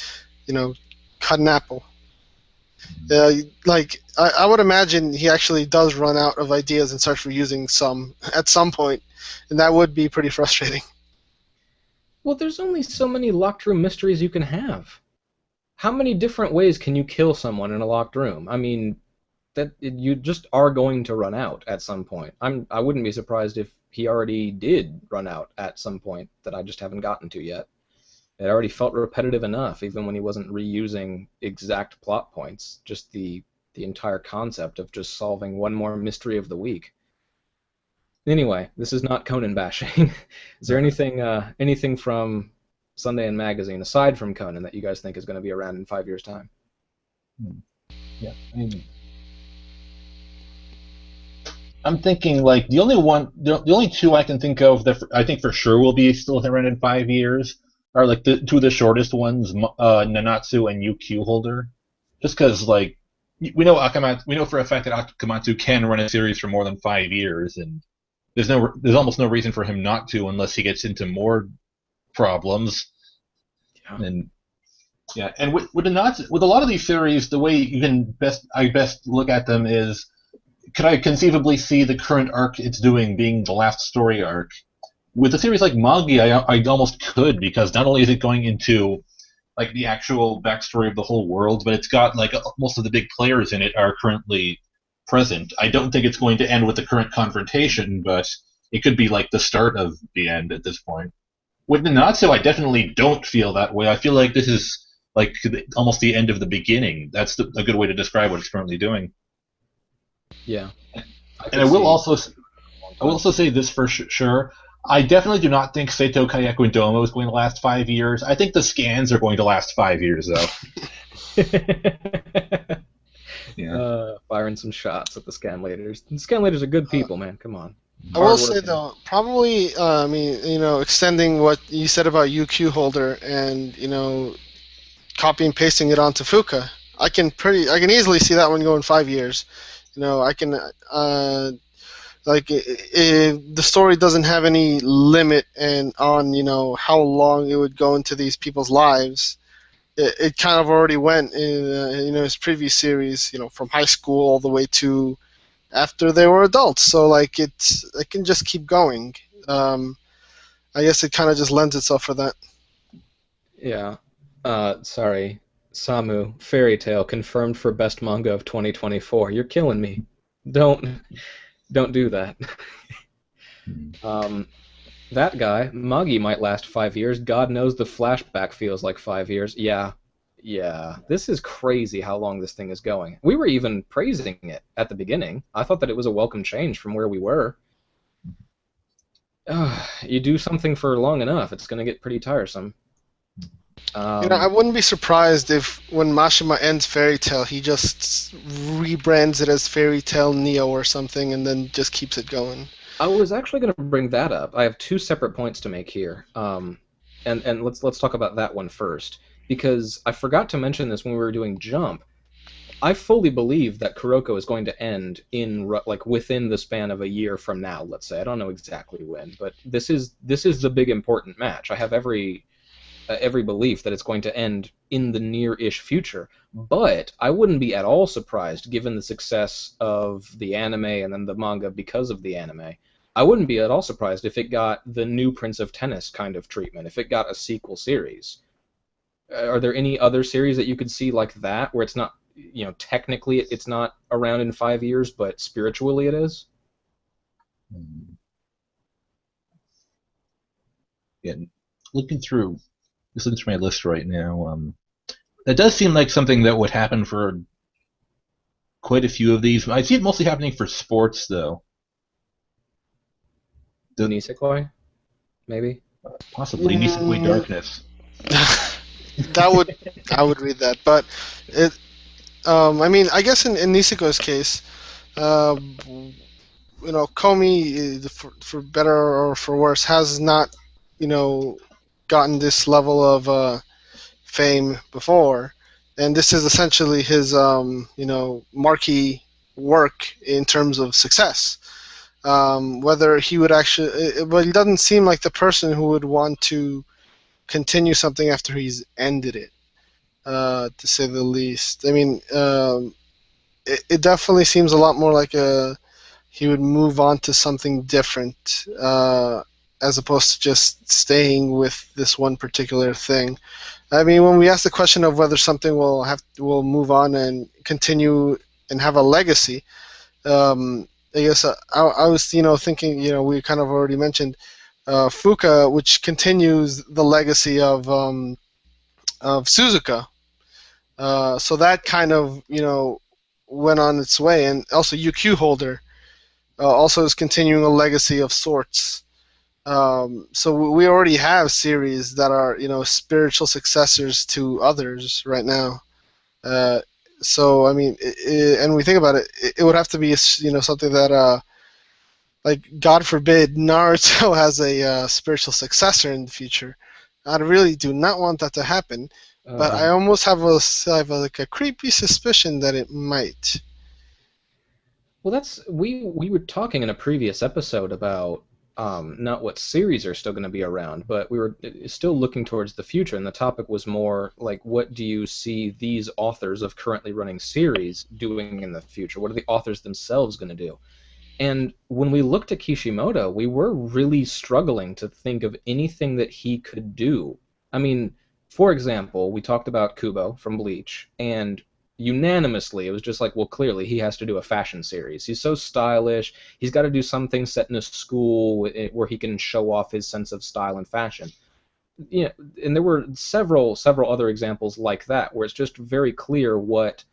S2: Cut an apple. I would imagine he actually does run out of ideas and starts reusing some at some point, and that would be pretty frustrating.
S1: Well, there's only so many locked room mysteries you can have. How many different ways can you kill someone in a locked room? I mean, you just are going to run out at some point. I wouldn't be surprised if he already did run out at some point that I just haven't gotten to yet. It already felt repetitive enough, even when he wasn't reusing exact plot points, just the entire concept of just solving one more mystery of the week. Anyway, this is not Conan bashing. Is there anything from Sunday and Magazine, aside from Conan, that you guys think is going to be around in 5 years' time?
S3: Yeah, I'm thinking the only two I can think of that I think for sure will be still around in 5 years are the two of the shortest ones, Nanatsu and UQ Holder. Just because we know for a fact that Akamatsu can run a series for more than 5 years, and there's almost no reason for him not to unless he gets into more problems.
S1: Yeah.
S3: And yeah, and with a lot of these series, the way I best look at them is, could I conceivably see the current arc it's doing being the last story arc? With a series like Magi, I almost could, because not only is it going into like the actual backstory of the whole world, but it's got like most of the big players in it are currently present. I don't think it's going to end with the current confrontation, but it could be like the start of the end at this point. With Nanatsu, I definitely don't feel that way. I feel like this is like almost the end of the beginning. That's a good way to describe what it's currently doing.
S1: Yeah.
S3: And I will also say this for sure. I definitely do not think Seito Kayako Domo is going to last 5 years. I think the scans are going to last 5 years, though. Yeah.
S1: Firing some shots at the Scanlators. The Scanlators are good people, man. Come on.
S2: I will say though, probably, extending what you said about UQ Holder and copy and pasting it onto Fuka, I can easily see that one going 5 years. I can the story doesn't have any limit on how long it would go into these people's lives. It kind of already went in his previous series, from high school all the way to after they were adults. So it can just keep going. I guess it kind of just lends itself for that.
S1: Yeah. Sorry. Samu, Fairy Tail confirmed for best manga of 2024. You're killing me. Don't do that. That guy, Magi, might last 5 years. God knows the flashback feels like 5 years. Yeah. This is crazy how long this thing is going. We were even praising it at the beginning. I thought that it was a welcome change from where we were. You do something for long enough, it's going to get pretty tiresome.
S2: I wouldn't be surprised if when Mashima ends Fairy Tail, he just rebrands it as Fairy Tail Neo or something, and then just keeps it going.
S1: I was actually going to bring that up. I have two separate points to make here, and let's talk about that one first, because I forgot to mention this when we were doing Jump. I fully believe that Kuroko is going to end in within the span of a year from now. Let's say, I don't know exactly when, but this is the big important match. I have every belief that it's going to end in the near-ish future, but I wouldn't be at all surprised, given the success of the anime and then the manga because of the anime. I wouldn't be at all surprised if it got the new Prince of Tennis kind of treatment, if it got a sequel series. Are there any other series that you could see like that, where it's not, technically it's not around in 5 years, but spiritually it is?
S3: Yeah, looking through my list right now. That does seem like something that would happen for quite a few of these. I see it mostly happening for sports, though.
S1: Nisekoi? Maybe?
S3: Possibly. Nisekoi Darkness.
S2: I would read that, but it. I guess in Niseko's case, Komi, for better or for worse, has not, gotten this level of fame before, and this is essentially his marquee work in terms of success. Whether he would actually, but he doesn't seem like the person who would want to continue something after he's ended it, to say the least. It definitely seems a lot more like he would move on to something different, as opposed to just staying with this one particular thing. When we ask the question of whether something will move on and continue and have a legacy, I guess I was thinking, we kind of already mentioned Fuka, which continues the legacy of Suzuka. So that kind of went on its way, and also UQ Holder also is continuing a legacy of sorts. So we already have series that are spiritual successors to others right now. So and we think about it, it would have to be something that God forbid Naruto has a spiritual successor in the future. I really do not want that to happen, but I almost have a creepy suspicion that it might.
S1: Well, we were talking in a previous episode about not what series are still going to be around, but we were still looking towards the future, and the topic was more like, what do you see these authors of currently running series doing in the future? What are the authors themselves going to do? And when we looked at Kishimoto, we were really struggling to think of anything that he could do. I mean, for example, we talked about Kubo from Bleach, and unanimously it was just like, well, clearly he has to do a fashion series. He's so stylish. He's got to do something set in a school where he can show off his sense of style and fashion. You know, and there were several other examples like that where it's just very clear what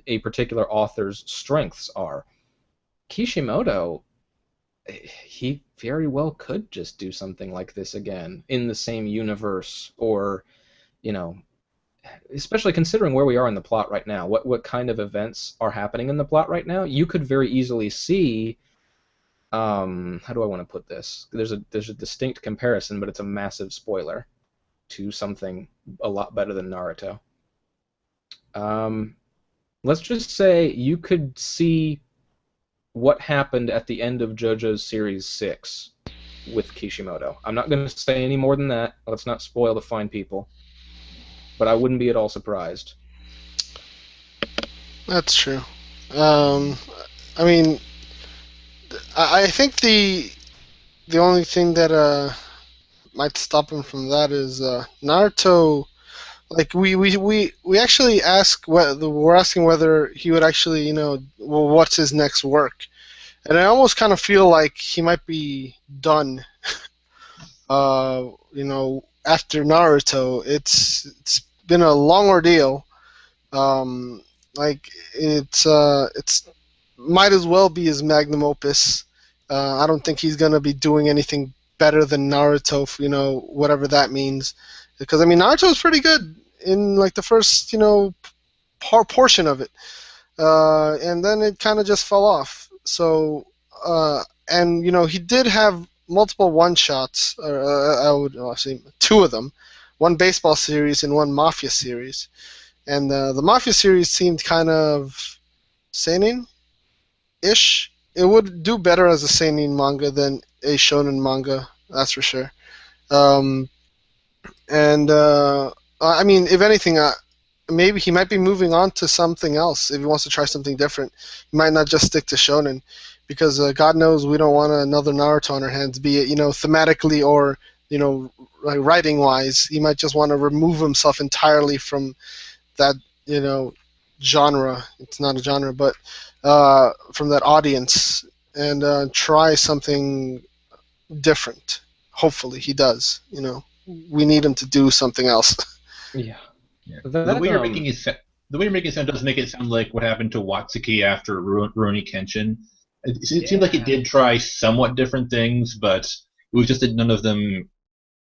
S1: a particular author's strengths are. Kishimoto, he very well could just do something like this again in the same universe, or, you know, especially considering where we are in the plot right now, what kind of events are happening in the plot right now. You could very easily see, how do I want to put this? There's a distinct comparison, but it's a massive spoiler to something a lot better than Naruto. Let's just say you could see what happened at the end of JoJo's Series 6 with Kishimoto. I'm not going to say any more than that. Let's not spoil the fine people. But I wouldn't be at all surprised.
S2: That's true. I mean, I think the only thing that might stop him from that is Naruto. Like we actually we're asking whether he would actually, well, what's his next work, and I almost kind of feel like he might be done. After Naruto, it's been a long ordeal. Like it's might as well be his magnum opus. I don't think he's gonna be doing anything better than Naruto, whatever that means. Because I mean, Naruto is pretty good in like the first, portion of it, and then it kind of just fell off. So, and he did have multiple one-shots. I would say two of them, one baseball series and one mafia series. And the mafia series seemed kind of seinen-ish. It would do better as a seinen manga than a shonen manga, that's for sure. I mean, if anything, maybe he might be moving on to something else if he wants to try something different. He might not just stick to shonen, because God knows we don't want another Naruto on our hands, be it thematically or like writing-wise. He might just want to remove himself entirely from that genre. It's not a genre, but from that audience, and try something different. Hopefully, he does. We need him to do something else.
S1: Yeah.
S3: The way you're making it sound does make it sound like what happened to Watsuki after Rurouni Kenshin. It seemed like it did try somewhat different things, but it was just that none of them.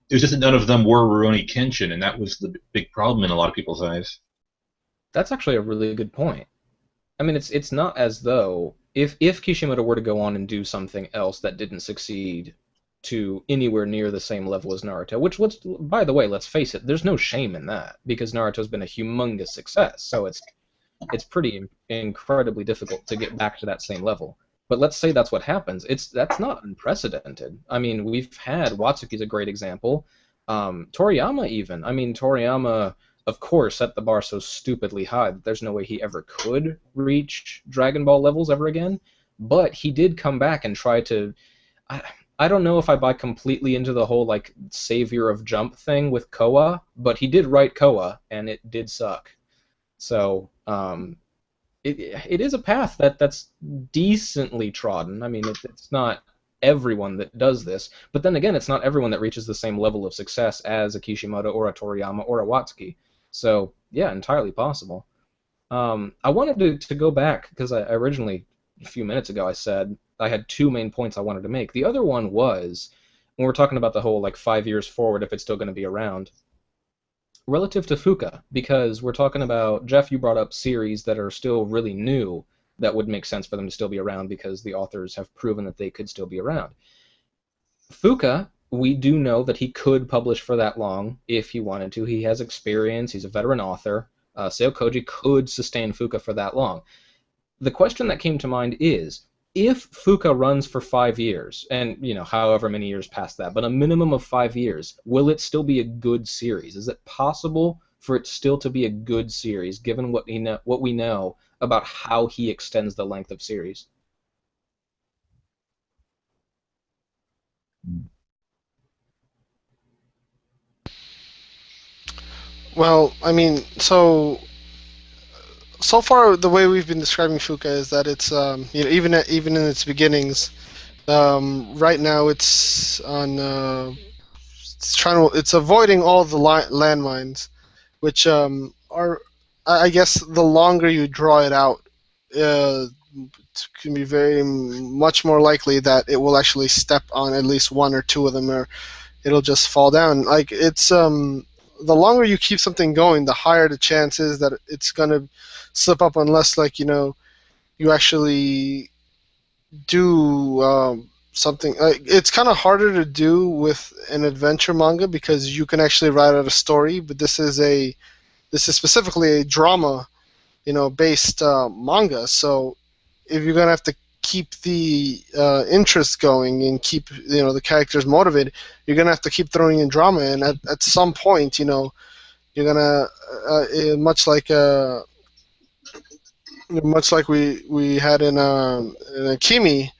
S3: It was just that none of them were Rurouni Kenshin, and that was the big problem in a lot of people's eyes.
S1: That's actually a really good point. I mean, it's not as though if Kishimoto were to go on and do something else that didn't succeed to anywhere near the same level as Naruto, which, by the way, let's face it, there's no shame in that, because Naruto's been a humongous success, so it's pretty incredibly difficult to get back to that same level. But let's say that's what happens. That's not unprecedented. I mean, we've had Watsuki's a great example. Toriyama even. I mean, Toriyama, of course, set the bar so stupidly high that there's no way he ever could reach Dragon Ball levels ever again. But he did come back and try to. I don't know if I buy completely into the whole like savior of jump thing with Koa, but he did write Koa, and it did suck. So it is a path that's decently trodden. I mean, it's not everyone that does this, but then again, it's not everyone that reaches the same level of success as a Kishimoto or a Toriyama or a Watsuki. So yeah, entirely possible. I wanted to go back because I originally, a few minutes ago, I said I had two main points I wanted to make. The other one was, when we're talking about the whole like 5 years forward, if it's still going to be around, relative to Fuka, because we're talking about, Jeff, you brought up series that are still really new that would make sense for them to still be around because the authors have proven that they could still be around. Fuka, we do know that he could publish for that long if he wanted to. He has experience. He's a veteran author. Seo Koji could sustain Fuka for that long. the question that came to mind is, if Fuka runs for 5 years, and however many years past that, but a minimum of 5 years, will it still be a good series? Is it possible for it still to be a good series, given what we know about how he extends the length of series?
S2: Well, I mean, so far the way we've been describing Fuka is that it's even in its beginnings, right now it's on it's avoiding all the landmines, which are, I guess, the longer you draw it out, it can be very much more likely that it will actually step on at least one or two of them, or it'll just fall down. Like, it's the longer you keep something going, the higher the chance is that it's gonna slip up, unless, like, you actually do something. It's kind of harder to do with an adventure manga because you can actually write out a story, but this is specifically a drama, based manga. So if you're gonna have to keep the interest going and keep the characters motivated, you're gonna have to keep throwing in drama, and at some point, you're gonna much like we had in Akimi.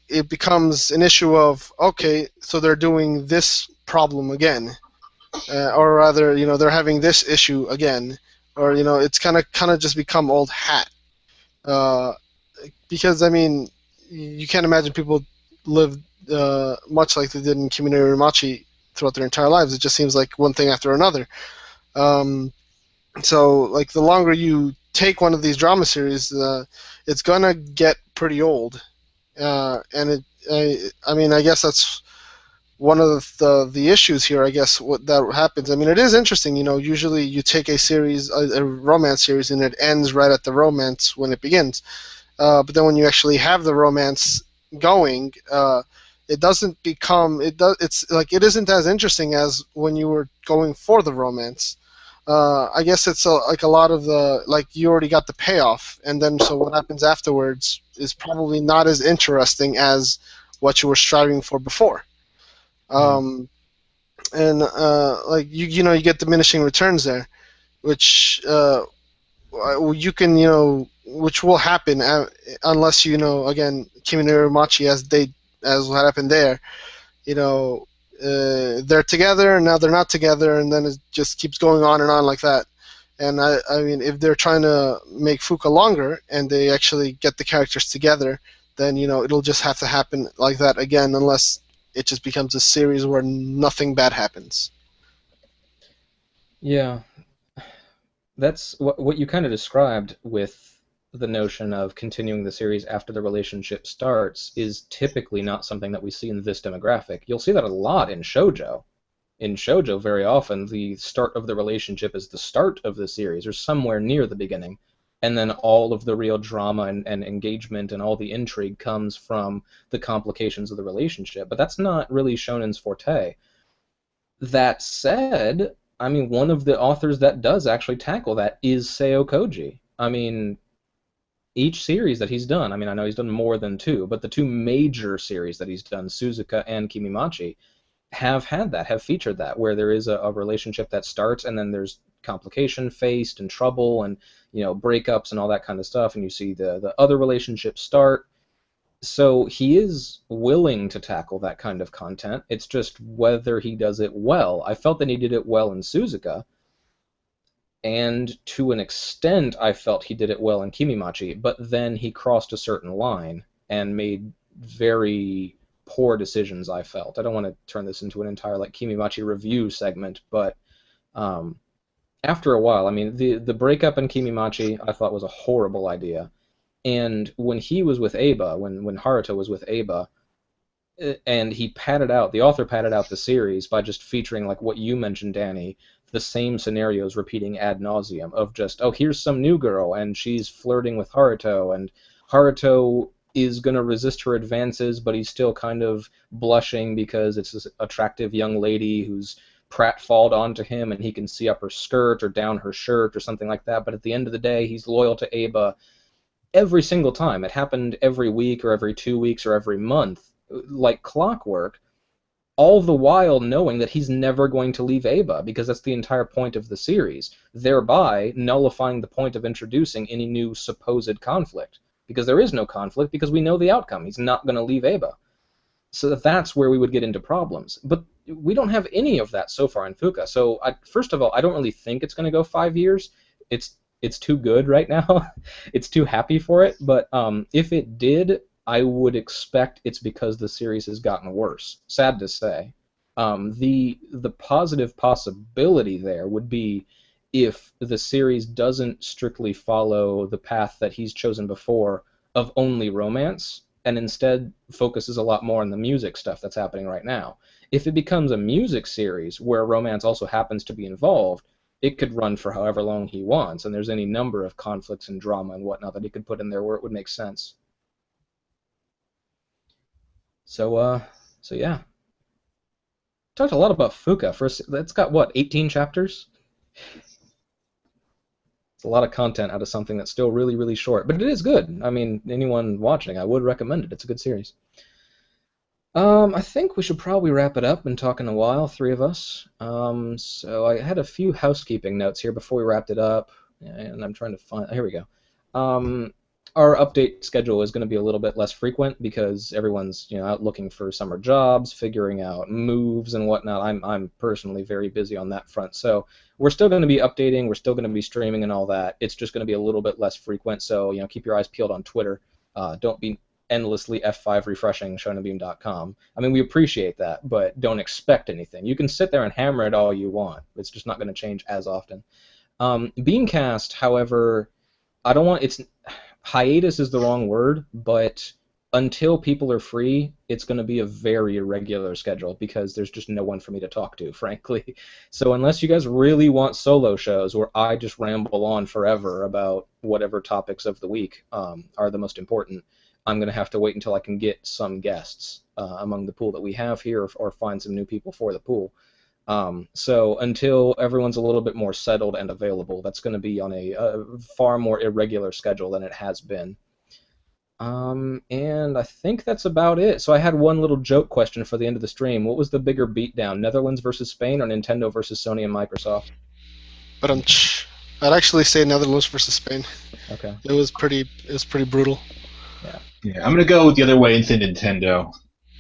S2: It becomes an issue of, okay, so they're doing this problem again, or rather, they're having this issue again, or it's kind of just become old hat. Because, I mean, you can't imagine people live much like they did in Kimi no Uromachi throughout their entire lives. It just seems like one thing after another. So, like, the longer you take one of these drama series, it's gonna get pretty old, and I mean, I guess that's one of the issues here. I guess what that happens. I mean, it is interesting. Usually you take a series, a romance series, and it ends right at the romance when it begins. But then when you actually have the romance going, it doesn't become it's like it isn't as interesting as when you were going for the romance. I guess it's like a lot of you already got the payoff, and then so what happens afterwards is probably not as interesting as what you were striving for before. And you get diminishing returns there, which you can which will happen unless again, Kimi no Uromachi, as what happened there. They're together, and now they're not together, and then it just keeps going on and on like that. And I mean, if they're trying to make Fuka longer and they actually get the characters together, then it'll just have to happen like that again, unless it just becomes a series where nothing bad happens.
S1: Yeah, that's what you kind of described with the notion of continuing the series after the relationship starts is typically not something that we see in this demographic. You'll see that a lot in shoujo. In shoujo, very often, the start of the relationship is the start of the series, or somewhere near the beginning, and then all of the real drama and engagement and all the intrigue comes from the complications of the relationship. But that's not really Shonen's forte. That said, I mean, one of the authors that does actually tackle that is Seo Koji. I mean, each series that he's done, I mean, I know he's done more than two, but the two major series that he's done, Suzuka and Kimimachi, have featured that, where there is a relationship that starts and then there's complication faced and trouble and breakups and all that kind of stuff, and you see the other relationships start. So he is willing to tackle that kind of content. It's just whether he does it well. I felt that he did it well in Suzuka, and to an extent I felt he did it well in Kimimachi, but then he crossed a certain line and made very poor decisions, I felt. I don't want to turn this into an entire Kimimachi review segment, but after a while, I mean, the breakup in Kimimachi I thought was a horrible idea. And when he was with Aba, when Haruto was with Aba, and the author padded out the series by just featuring, like what you mentioned, Danny, the same scenarios repeating ad nauseum of just, oh, here's some new girl, and she's flirting with Haruto, and Haruto is going to resist her advances, but he's still kind of blushing because it's this attractive young lady who's pratfalled onto him and he can see up her skirt or down her shirt or something like that, but at the end of the day, he's loyal to Aba every single time. It happened every week or every 2 weeks or every month, like clockwork, all the while knowing that he's never going to leave Aba, because that's the entire point of the series, thereby nullifying the point of introducing any new supposed conflict, because there is no conflict, because we know the outcome. He's not going to leave Aba. So that's where we would get into problems. But we don't have any of that so far in Fuka. So first of all, I don't really think it's going to go 5 years. It's too good right now. It's too happy for it. But if it did, I would expect it's because the series has gotten worse. Sad to say. The positive possibility there would be if the series doesn't strictly follow the path that he's chosen before of only romance, and instead focuses a lot more on the music stuff that's happening right now. If it becomes a music series where romance also happens to be involved, it could run for however long he wants, and there's any number of conflicts and drama and whatnot that he could put in there where it would make sense. So yeah. Talked a lot about Fuka. It's got, what, 18 chapters? It's a lot of content out of something that's still really, really short. But it is good. I mean, anyone watching, I would recommend it. It's a good series. I think we should probably wrap it up and talk in a while, three of us. So I had a few housekeeping notes here before we wrapped it up, and I'm trying to find... Here we go. Our update schedule is going to be a little bit less frequent because everyone's out looking for summer jobs, figuring out moves and whatnot. I'm personally very busy on that front. So we're still going to be updating. We're still going to be streaming and all that. It's just going to be a little bit less frequent. So keep your eyes peeled on Twitter. Don't be endlessly F5 refreshing shonenbeam.com. I mean, we appreciate that, but don't expect anything. You can sit there and hammer it all you want. It's just not going to change as often. Beamcast, however, I don't want... Hiatus is the wrong word, but until people are free, it's going to be a very irregular schedule because there's just no one for me to talk to, frankly. So unless you guys really want solo shows where I just ramble on forever about whatever topics of the week are the most important, I'm going to have to wait until I can get some guests among the pool that we have here or find some new people for the pool. So until everyone's a little bit more settled and available, that's going to be on a far more irregular schedule than it has been. And I think that's about it. So I had one little joke question for the end of the stream. What was the bigger beatdown, Netherlands versus Spain or Nintendo versus Sony and Microsoft?
S2: But I'd actually say Netherlands versus Spain.
S1: Okay.
S2: It was pretty brutal.
S3: Yeah, I'm going to go with the other way and say Nintendo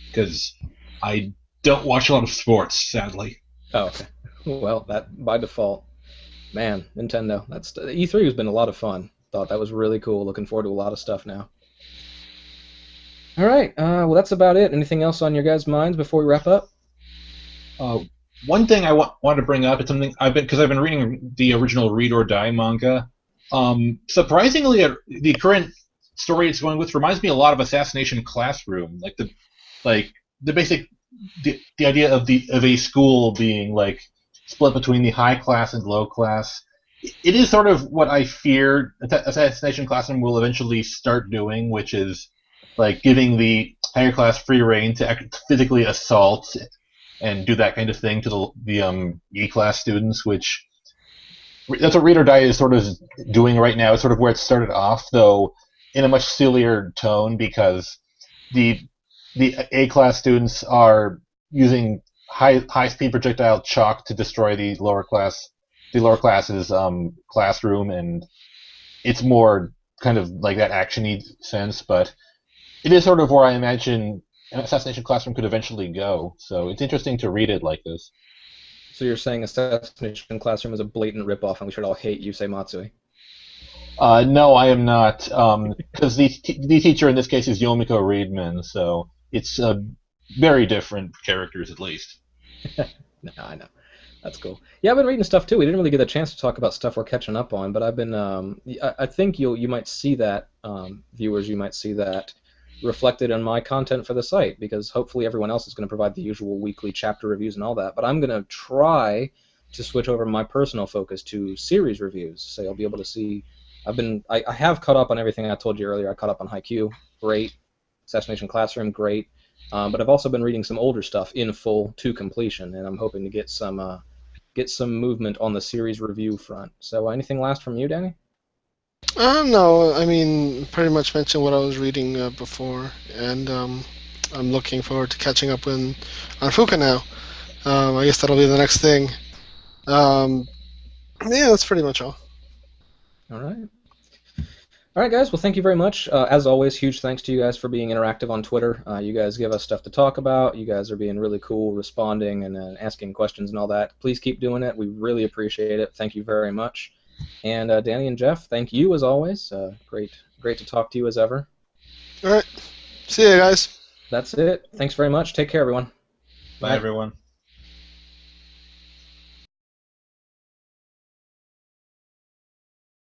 S3: because I don't watch a lot of sports, sadly.
S1: Oh, okay. Well, that by default. Man, Nintendo. E3 has been a lot of fun. Thought that was really cool. Looking forward to a lot of stuff now. All right. Well, that's about it. Anything else on your guys' minds before we wrap up?
S3: One thing I want to bring up is something I've been reading the original Read or Die manga. Surprisingly, the current story it's going with reminds me a lot of Assassination Classroom. The basic. The idea of a school being like split between the high class and low class, it is sort of what I fear Assassination Classroom will eventually start doing, which is like giving the higher class free reign to physically assault and do that kind of thing to the E class students, which that's what Read or Die is sort of doing right now. It's sort of where it started off, though in a much sillier tone because the A-class students are using high-speed projectile chalk to destroy the lower classes' classroom, and it's more kind of like that action-y sense, but it is sort of where I imagine an Assassination Classroom could eventually go, so it's interesting to read it like this.
S1: So you're saying Assassination Classroom is a blatant ripoff and we should all hate Yusei Matsui?
S3: No, I am not, because the teacher in this case is Yomiko Reedman, so it's very different characters, at least.
S1: No, I know. That's cool. Yeah, I've been reading stuff, too. We didn't really get a chance to talk about stuff we're catching up on, but I've been... I think you might see that, viewers, you might see that reflected in my content for the site, because hopefully everyone else is going to provide the usual weekly chapter reviews and all that, but I'm going to try to switch over my personal focus to series reviews, so you'll be able to see... I have caught up on everything I told you earlier. I caught up on Haikyuu, great. Assassination Classroom, great. But I've also been reading some older stuff in full to completion, and I'm hoping to get some movement on the series review front. So anything last from you, Danny?
S2: No, I mean, pretty much mentioned what I was reading before, and I'm looking forward to catching up on Fuka now. I guess that'll be the next thing. Yeah, that's pretty much all.
S1: All right. All right, guys. Well, thank you very much. As always, huge thanks to you guys for being interactive on Twitter. You guys give us stuff to talk about. You guys are being really cool, responding and asking questions and all that. Please keep doing it. We really appreciate it. Thank you very much. And Danny and Jeff, thank you as always. Great to talk to you as ever.
S2: All right. See you guys.
S1: That's it. Thanks very much. Take care, everyone.
S3: Bye, everyone.